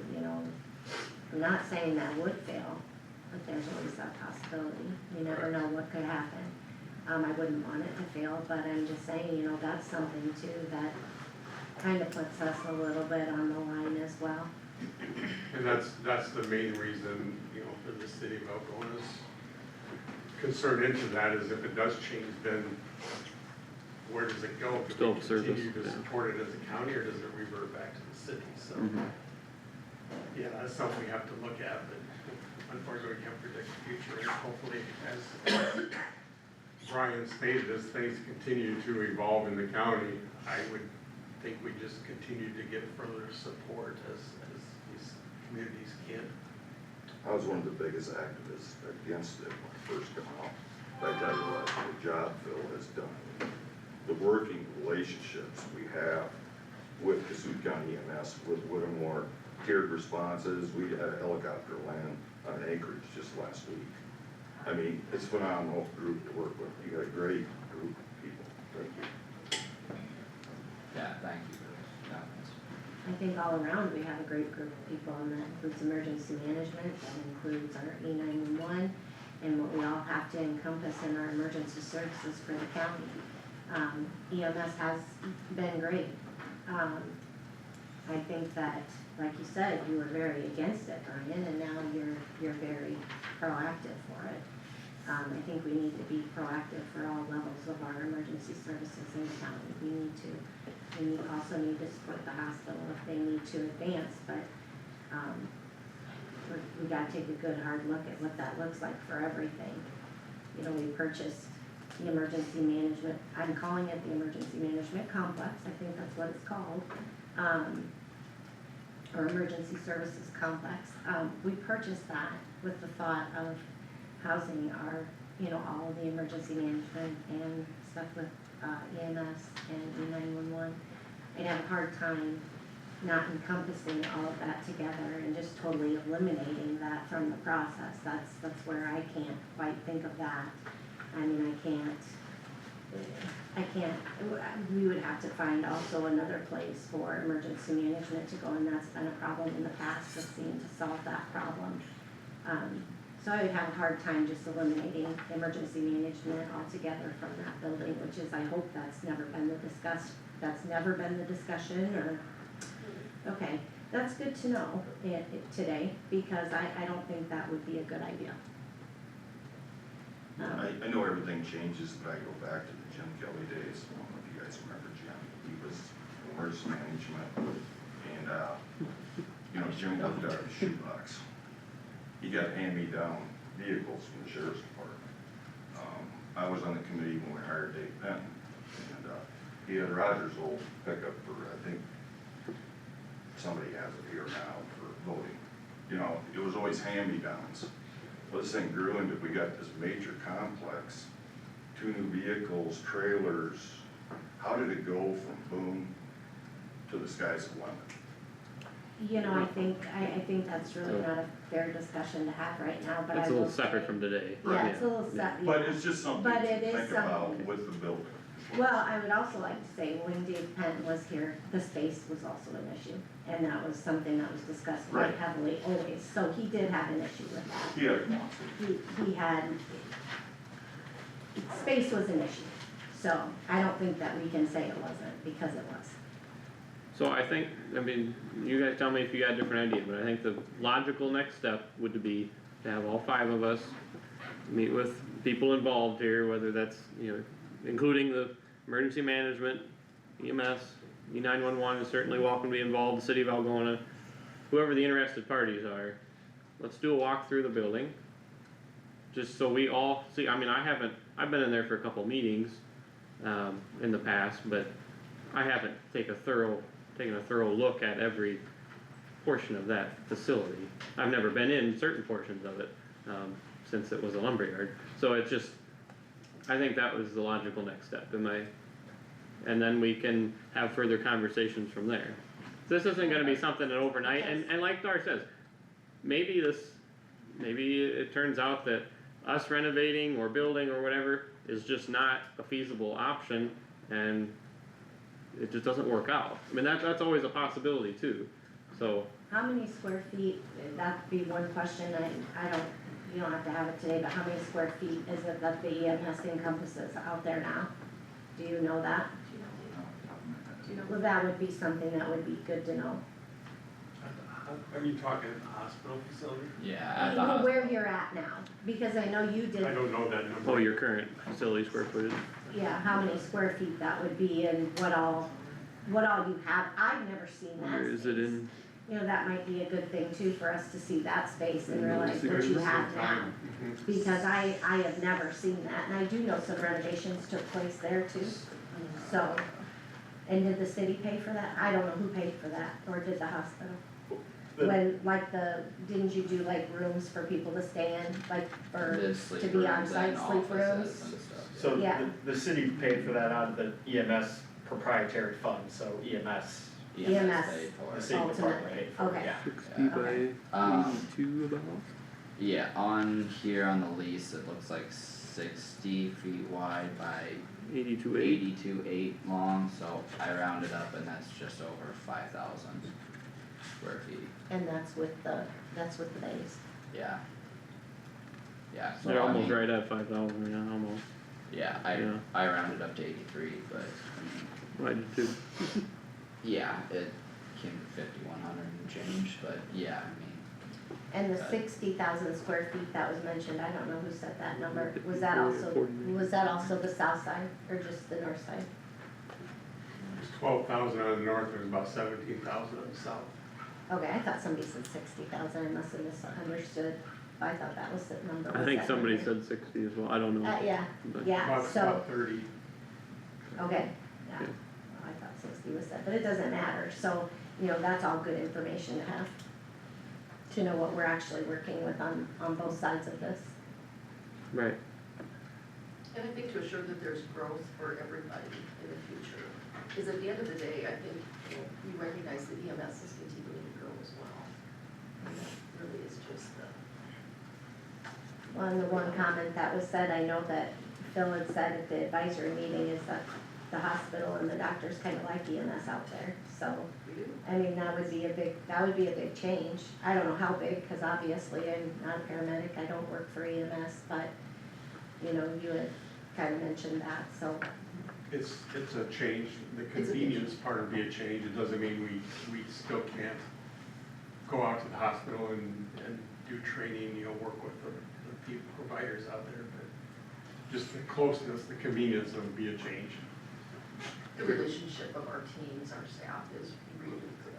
I'm not saying that would fail, but there's always that possibility. You never know what could happen. I wouldn't want it to fail, but I'm just saying, that's something too that kind of puts us a little bit on the line as well. And that's the main reason, for the city of Algona's concern into that is if it does change, then where does it go? Do we continue to support it as a county, or does it revert back to the city? So, yeah, that's something we have to look at, but unfortunately we can't predict the future. And hopefully, as Brian stated, as things continue to evolve in the county, I would think we just continue to get further support as these communities can. I was one of the biggest activists against it when it first came out. But I tell you what, the job Phil has done, the working relationships we have with Kossuth County EMS, with Whittemore, tiered responses. We had a helicopter land on acreage just last week. I mean, it's a phenomenal group to work with. You got a great group of people. Thank you. Yeah, thank you for those comments. I think all around, we have a great group of people, and that includes emergency management, that includes our E911, and what we all have to encompass in our emergency services for the county. EMS has been great. I think that, like you said, you were very against it, Brian, and now you're very proactive for it. I think we need to be proactive for all levels of our emergency services in the county. We also need to support the hospital if they need to advance, but, we gotta take a good hard look at what that looks like for everything. You know, we purchased the emergency management, I'm calling it the emergency management complex, I think that's what it's called, or emergency services complex. We purchased that with the thought of housing our, all of the emergency management and stuff with EMS and E911. I'd have a hard time not encompassing all of that together and just totally eliminating that from the process. That's where I can't quite think of that. I mean, I can't, we would have to find also another place for emergency management to go, and that's been a problem in the past, just seeing to solve that problem. So I would have a hard time just eliminating emergency management altogether from that building, which is, I hope that's never been the discussion, or, okay, that's good to know today, because I don't think that would be a good idea. I know everything changes, but I go back to the Jim Kelly days. I don't know if you guys remember Jim. He was emergency management, and Jim lived out of his shoebox. He got hand-me-down vehicles from the sheriff's department. I was on the committee when we hired Dave Penn, and he had Roger's old pickup for, I think, somebody has it here now for voting. It was always hand-me-downs. Well, this thing grew into, we got this major complex, 2 new vehicles, trailers. How did it go from boom to the sky's the limit? I think that's really not a fair discussion to have right now, but It's I a will little separate say- from today. Yeah, it's a little separate. But it's just something But to it is think about something. with the building. Well, I would also like to say, when Dave Penn was here, the space was also an issue, and that was something that was discussed quite Right. heavily always, so he did have an issue with that. Yeah. He had, space was an issue, so I don't think that we can say it wasn't, because it was. So I think, you guys tell me if you got a different idea, but I think the logical next step would be to have all 5 of us meet with people involved here, whether that's, including the emergency management, EMS, E911 is certainly welcome to be involved, the city of Algona, whoever the interested parties are. Let's do a walk through the building, just so we all see. I've been in there for a couple meetings in the past, but I haven't taken a thorough look at every portion of that facility. I've never been in certain portions of it since it was a lumberyard, so it's just, I think that was the logical next step, and then we can have further conversations from there. This isn't gonna be something that overnight, and like Dar says, maybe it turns out that us renovating or building or whatever is just not a feasible option, and it just doesn't work out. That's always a possibility too, so. How many square feet, that'd be one question, you don't have to have it today, but how many square feet is it that the EMS encompasses out there now? Do you know that? Well, that would be something that would be good to know. Are you talking at the hospital facility? Yeah, at the hospital. Where you're at now, because I know you did. I don't know that number. Oh, your current facility square footage? Yeah, how many square feet that would be and what all you have, I've never seen that Where is it space. in? That might be a good thing too, for us to see that space and realize what you have now. Mhm. Because I have never seen that, and I do know some renovations took place there too, so. And did the city pay for that? I don't know who paid for that, or did the hospital? Didn't you do like rooms for people to stay in, like Did sleep to be on rooms site and sleep rooms? offices and stuff. So Yeah. the city paid for that out of the EMS proprietary fund, so EMS EMS. paid for The it. city department Ultimate, paid for it, okay. yeah. 60 by Um, 82 about? Yeah, on here on the lease, it looks like 60 feet wide by 82.8. 82.8 long, so I rounded up and that's just over 5,000 square feet, And that's with the base. yeah. Yeah, so They're I almost mean, right at 5,000, yeah, almost, yeah, Yeah. I rounded up to 83, but I mean, I did too. yeah, it came to 5,100 and change, but yeah, I mean, And the Right. 60,000 square feet that was mentioned, I don't know who said that number, was that 49. also the south side, or just the north side? There's 12,000 on the north, there's about 17,000 on the south. Okay, I thought somebody said 60,000, I must have misunderstood, I thought that was the number. I was think that somebody number? said 60 as well, I don't know. Yeah, But- yeah, so, About 30. okay, yeah, Yeah. I thought 60 was said, but it doesn't matter, so, you know, that's all good information to have. To know what we're actually working with on both sides of this. Right, And I think to assure that there's growth for everybody in the future, because at the end of the day, I think, you know, we recognize that EMS is continuing to grow as well. And that really is just the, Well, and the one comment that was said, I know that Phil had said at the advisory meeting is that the hospital and the doctors kind of like EMS out there, so. we do. I mean, that would be a big change. I don't know how big, cause obviously I'm not a paramedic, I don't work for EMS, but, you know, you had kind of mentioned that, so. It's a change, the convenience part would be a change, it doesn't mean we still can't go out to the hospital and do training, you know, work with the people, providers out there, but just the closeness, the convenience would be a change. The relationship of our teams, our staff is really good.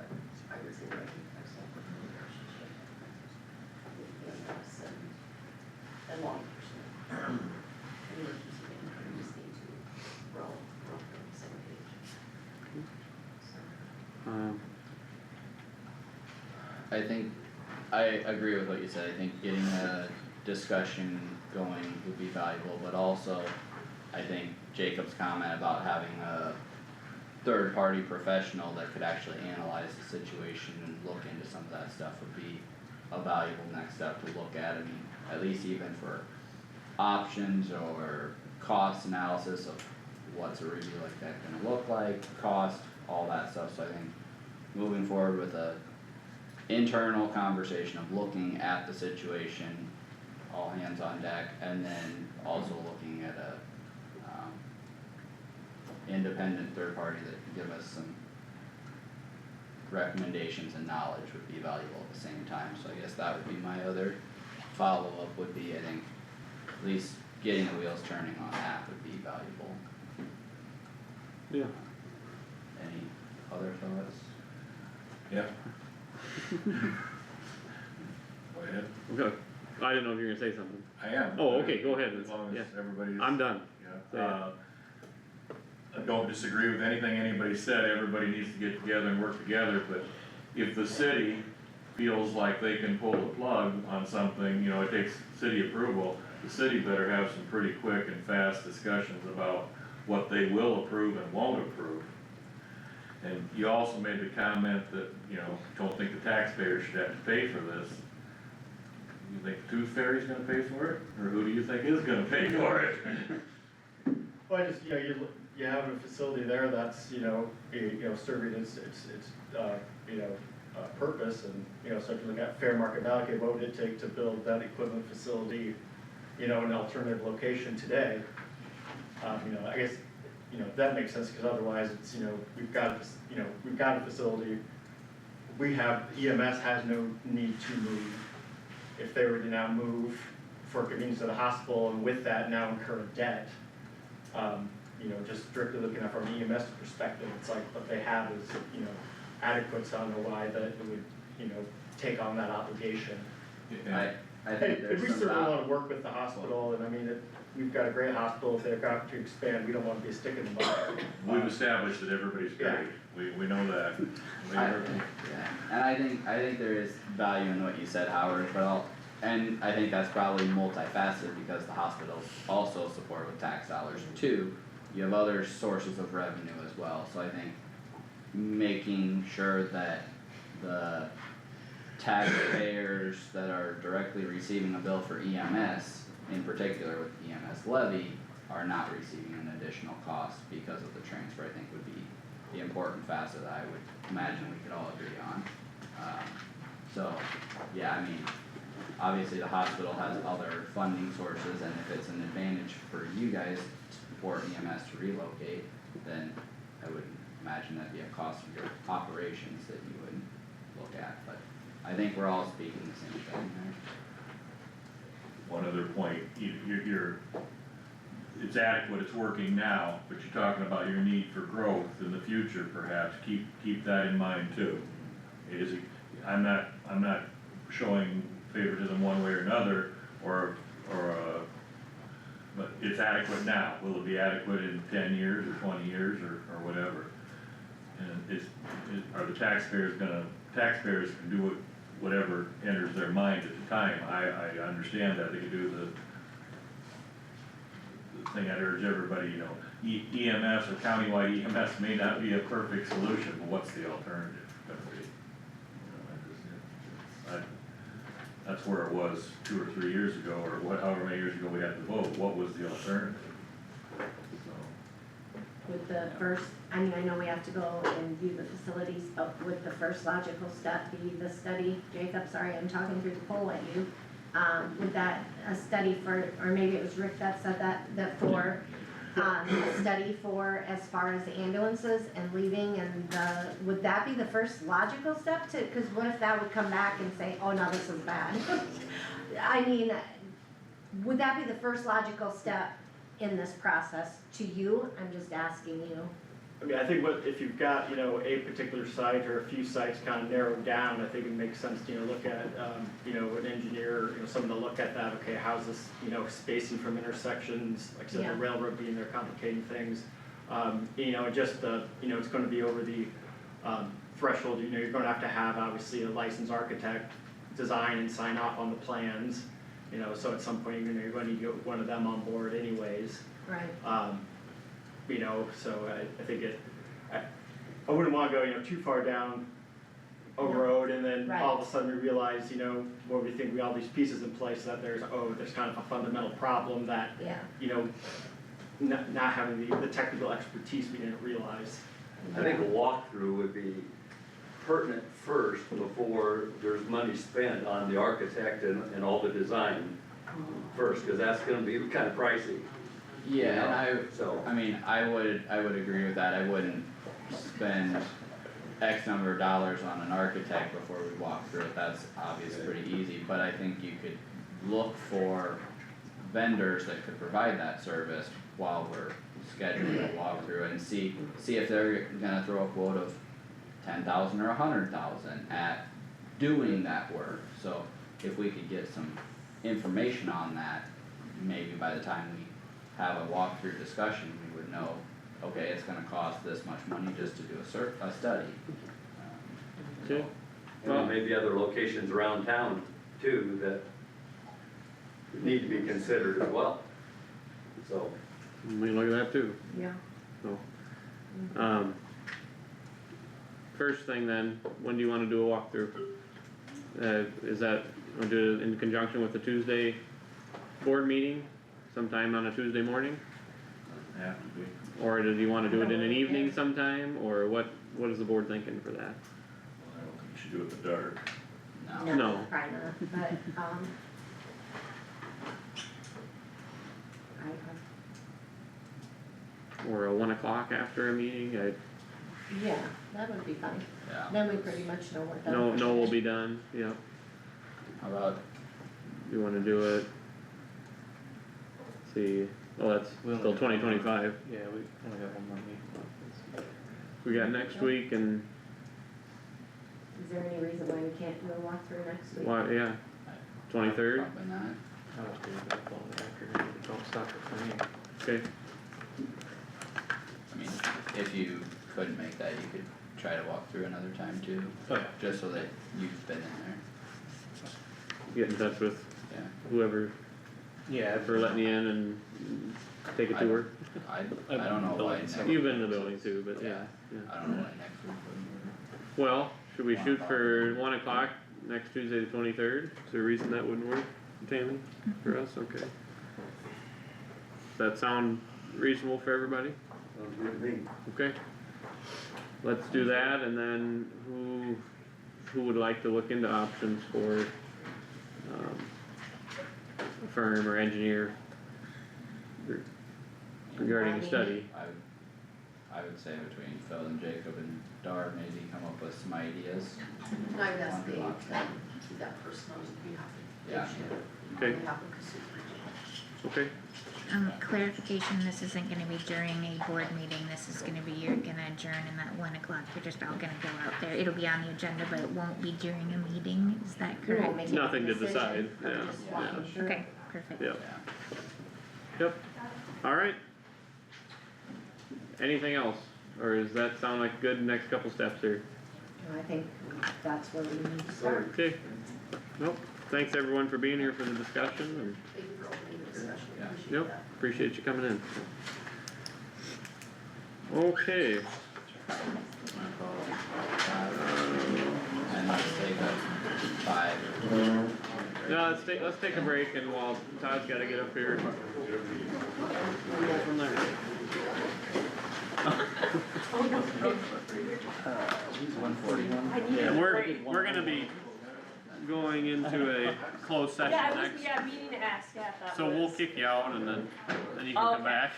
I would say we have an excellent working relationship with EMS and law enforcement. Emergency management, we just need to roll on the same page. So, I think, I agree with what you said, I think getting a discussion going would be valuable, but also, I think Jacob's comment about having a third-party professional that could actually analyze the situation and look into some of that stuff would be a valuable next step to look at, I mean, at least even for options or cost analysis of what's a review like that gonna look like, cost, all that stuff, so I think moving forward with a internal conversation of looking at the situation, all hands on deck, and then also looking at a independent third party that can give us some recommendations and knowledge would be valuable at the same time, so I guess that would be my other follow-up would be, I think, at least getting the wheels turning on that would be valuable. yeah. Any other thoughts? Yeah. Go ahead. Okay, I didn't know if you were gonna say something. I am. Oh, okay, go ahead. As long Yeah. as everybody's. I'm done. Say Yeah, it. I don't disagree with anything anybody said, everybody needs to get together and work together, but if the city feels like they can pull the plug on something, you know, it takes city approval, the city better have some pretty quick and fast discussions about what they will approve and won't approve. And you also made the comment that, you know, don't think the taxpayers should have to pay for this. You think the Tooth Fairy's gonna pay for it, or who do you think is gonna pay for it? Well, I just, you know, you have a facility there that's, serving its, purpose, and, you know, so if you look at fair market value, okay, what would it take to build that equivalent facility, you know, in an alternative location today? I guess, that makes sense, because otherwise it's, we've got a facility, EMS has no need to move. If they were to now move for convenience of the hospital, and with that now incur debt, just strictly looking at from an EMS perspective, it's like what they have is, adequate, so I don't know why that it would, take on that obligation. I And think there's we some certainly wanna work with the hospital, and I mean, we've got a great hospital, if they've got to expand, we don't wanna be a stick in the mud. We've established that everybody's Yeah. great, we know that. Yeah, and I think there is value in what you said, Howard, and I think that's probably multifaceted because the hospitals also support with tax dollars too. You have other sources of revenue as well, so I think making sure that the taxpayers that are directly receiving a bill for EMS, in particular with EMS levy, are not receiving an additional cost because of the transfer, I think would be the important facet that I would imagine we could all agree on. So, yeah, I mean, obviously the hospital has other funding sources, and if it's an advantage for you guys for EMS to relocate, then I would imagine that'd be a cost of your operations that you would look at, but I think we're all speaking the same thing there. One other point, you're, it's adequate, it's working now, but you're talking about your need for growth in the future perhaps, keep that in mind too. I'm not showing favoritism one way or another, but it's adequate now, will it be adequate in 10 years or 20 years or whatever? And are the taxpayers can do whatever enters their mind at the time, I understand that, they can do the thing I'd urge everybody, you know, EMS or countywide EMS may not be a perfect solution, but what's the alternative gonna be? You know, that's where it was 2 or 3 years ago, or however many years ago we had to vote, what was the alternative? So, With the first, I mean, I know we have to go and view the facilities, but would the first logical step be the study? Jacob, sorry, I'm talking through the poll at you. Would that, a study for, or maybe it was Rick that said that for, a study for as far as the ambulances and leaving and would that be the first logical step to, cause what if that would come back and say, oh no, this is bad? I mean, would that be the first logical step in this process to you? I'm just asking you. I mean, I think if you've got, you know, a particular site or a few sites kind of narrowed down, I think it makes sense to, you know, look at, you know, an engineer, you know, someone to look at that, okay, how's this, you know, spacing from intersections, like I said, Yeah. the railroad being there complicating things. You know, just you know, it's gonna be over the, threshold, you know, you're gonna have to have obviously a licensed architect design and sign off on the plans, you know, so at some point, you know, you're gonna need to get one of them on board anyways. Right. You know, so I think I wouldn't wanna go, you know, too far down a No. road and then all of Right. a sudden we realize, you know, what we think we all these pieces in place that there's kind of a fundamental problem that, Yeah. you know, not having the technical expertise we didn't realize. I think a walkthrough would be pertinent first before there's money spent on the architect and all the design first, cause that's gonna be kind of pricey. Yeah, and So, I mean, I would agree with that, I wouldn't spend X number of dollars on an architect before we walk through it, that's obviously pretty easy, but I think you could look for vendors that could provide that service while we're scheduling a walkthrough and see if they're gonna throw a quote of 10,000 or 100,000 at doing that work, so if we could get some information on that, maybe by the time we have a walkthrough discussion, we would know, okay, it's gonna cost this much money just to do a study. Okay. and there may be other locations around town too that need to be considered as well. So, We look at that too, Yeah. so. First thing then, when do you wanna do a walkthrough? Is that, wanna do it in conjunction with the Tuesday board meeting, sometime on a Tuesday morning? doesn't have to be. Or do you wanna do it in an evening sometime, or what is the board thinking for that? I don't think you should do it in the dark. No, No. Probably not, but, Or a 1 o'clock after a meeting, yeah, that would be fine. yeah, Then we pretty much know what that. no will be done, yeah, how about, you wanna do it? See, oh, that's still 2025, Yeah, we only got one more meeting left. we got next week and, Is there any reason why we can't do a walkthrough next week? why, yeah, 23rd, probably not, I won't be available in the afternoon, but don't stop it for me. okay, I mean, if you couldn't make that, you could try to walk through another time too, Oh, yeah. just so that you've been in there, get in touch with yeah. whoever Yeah, for letting you in and take a tour? I don't know why next, You've been in the building too, but yeah, yeah. I don't know why next week wouldn't work. Well, should we shoot for 1 o'clock next Tuesday the 23rd? Is there a reason that wouldn't work, Tammy, for us? Okay. Does that sound reasonable for everybody? Sounds good to me. Okay. Let's do that, and then who would like to look into options for, a firm or engineer regarding a study? I would say between Phil and Jacob and Dar, maybe come up with some ideas. And I would ask Dave, Wonderful. that person on behalf of Yeah. Dave Shannon, Okay. on behalf of Kossuth Regional. Okay, Clarification, this isn't gonna be during a board meeting, this is gonna be, you're gonna adjourn and at 1 o'clock, you're just all gonna go out there, it'll be on the agenda, but it won't be during a meeting, is that We won't correct? make a Nothing to decision, decide, we're yeah, just walking through it. Okay, perfect. yep, Yeah. yep, alright. Anything else, or does that sound like good next couple steps here? And I think that's where we need to start. Okay, nope, thanks everyone for being here for the discussion, Thank you for opening the discussion, and, appreciate yep, that. appreciate you coming in. Okay, And let's take a 5. now let's take a break, and while Todd's gotta get up here. We'll go from there. Yeah, we're gonna be going into a closed session next, meaning to ask, so we'll kick you out and then you can Oh, come okay. back.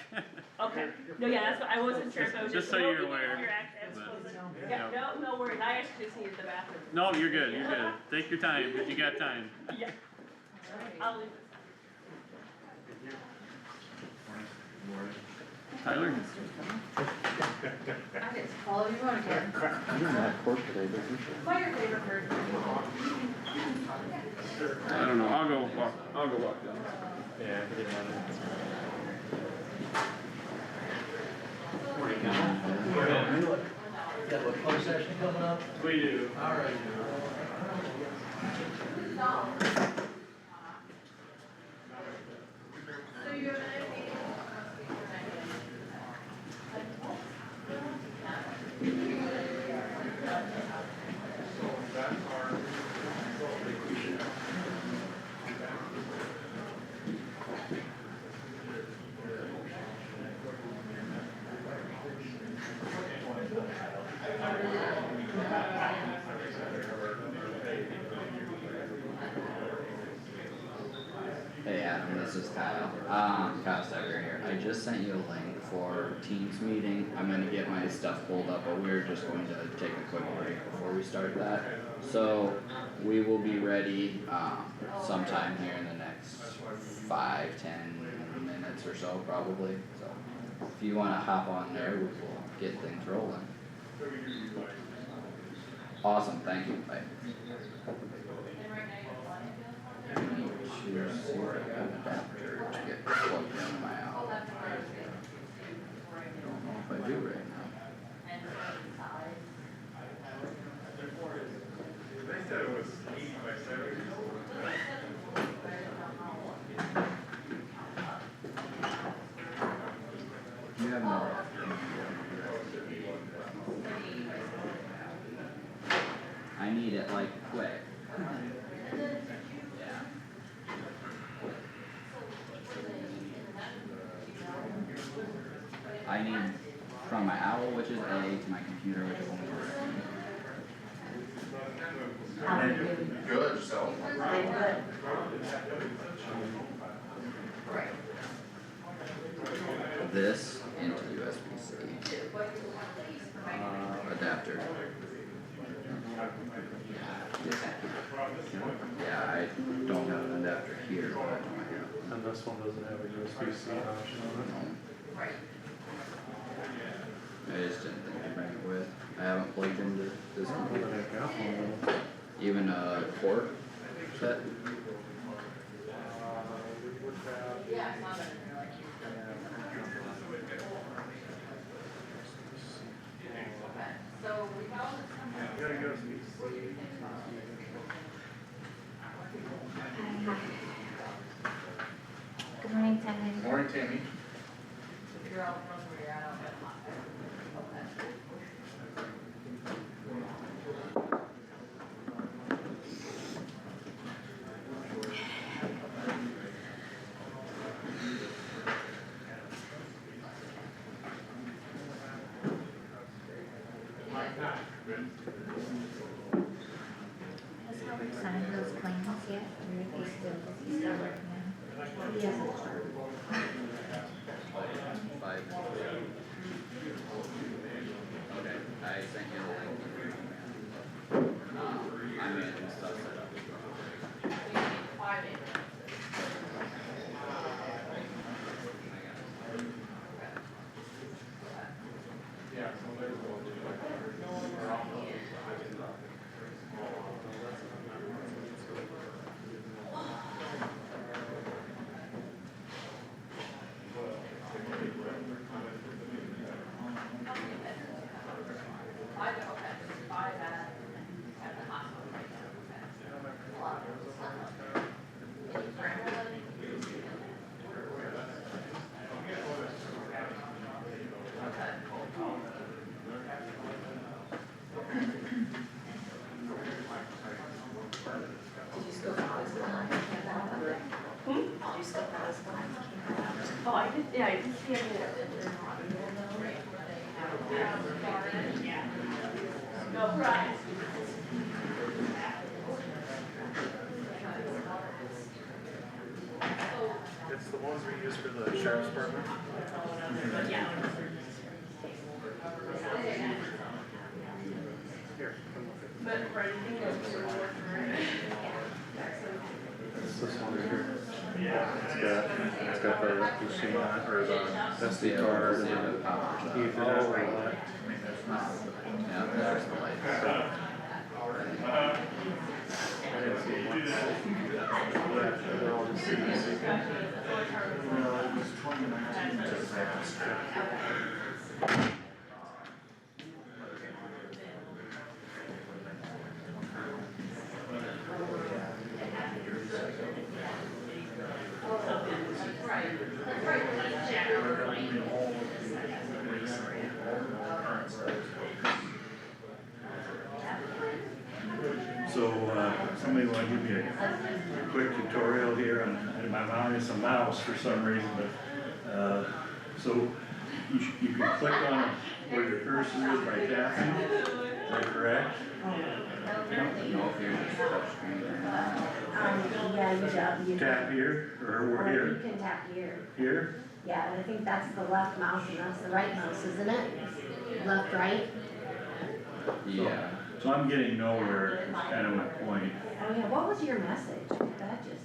Okay, no, yeah, that's what, I wasn't sure if I was Just just. so no, you're you can- aware, you're actually- I was but- supposed to- Yeah, no worries, I actually just needed the bathroom. No, you're good, you're good, take your time, cause you got time. Yeah. I'll leave it. Tyler? I get to follow you on again. You don't have court today, but you should. What your favorite bird? I don't know, I'll go walk down. Yeah, he didn't want to. Got a closed session coming up? We do. Alright. Hey Adam, this is Kyle. Kyle Stecker here. I just sent you a link for Teams meeting. I'm gonna get my stuff pulled up, but we're just going to take a quick break before we start that. So we will be ready, sometime here in the next 5-10 minutes or so probably. So if you wanna hop on there, we will get things rolling. Awesome, thank you, bye. I need to see if I got an adapter to get plugged into my outlet. Don't know if I do right now. They said it was 80 by 70. You have no. I need it like quick. Yeah. I need from my owl, which is A, to my computer, which is only Good, so. I'm good. this into USB-C. Adapter. Yeah, I don't have an adapter here, but I know And this one doesn't have a USB-C option on I have. I just didn't think to bring it with. I haven't plugged into this computer. Even a port set. Good morning, Tyler. Morning, Tammy. Has Howard signed those plans yet, or is he still working on? He hasn't started. Five. Okay, I sent you the link. I'm in stuff set up. Did you still have this one? Did you still have this one? Oh, I did, yeah, I did see it. No, right. It's the ones we use for the sheriff's department. Yeah. Here, come look at But for anything else, we're working. It's this one right here. It's got the machine on it, or the SD card and the Ethernet and all that. Yeah, there's the light. I didn't see one. Yeah, they're all just CPC. No, it was 2019 to pass. So, somebody wanna give me a quick tutorial here on, my mom is a mouse for some reason, but, so you can click on where your cursor is by tapping, is that correct? No, if you're just touch screen or not. Yeah, you Tap here, or Or over you here, can tap here. here? Yeah, and I think that's the left mouse and that's the right mouse, isn't it? Left, right? Yeah. So I'm getting nowhere, is kind of my point. Oh yeah, what was your message? That just.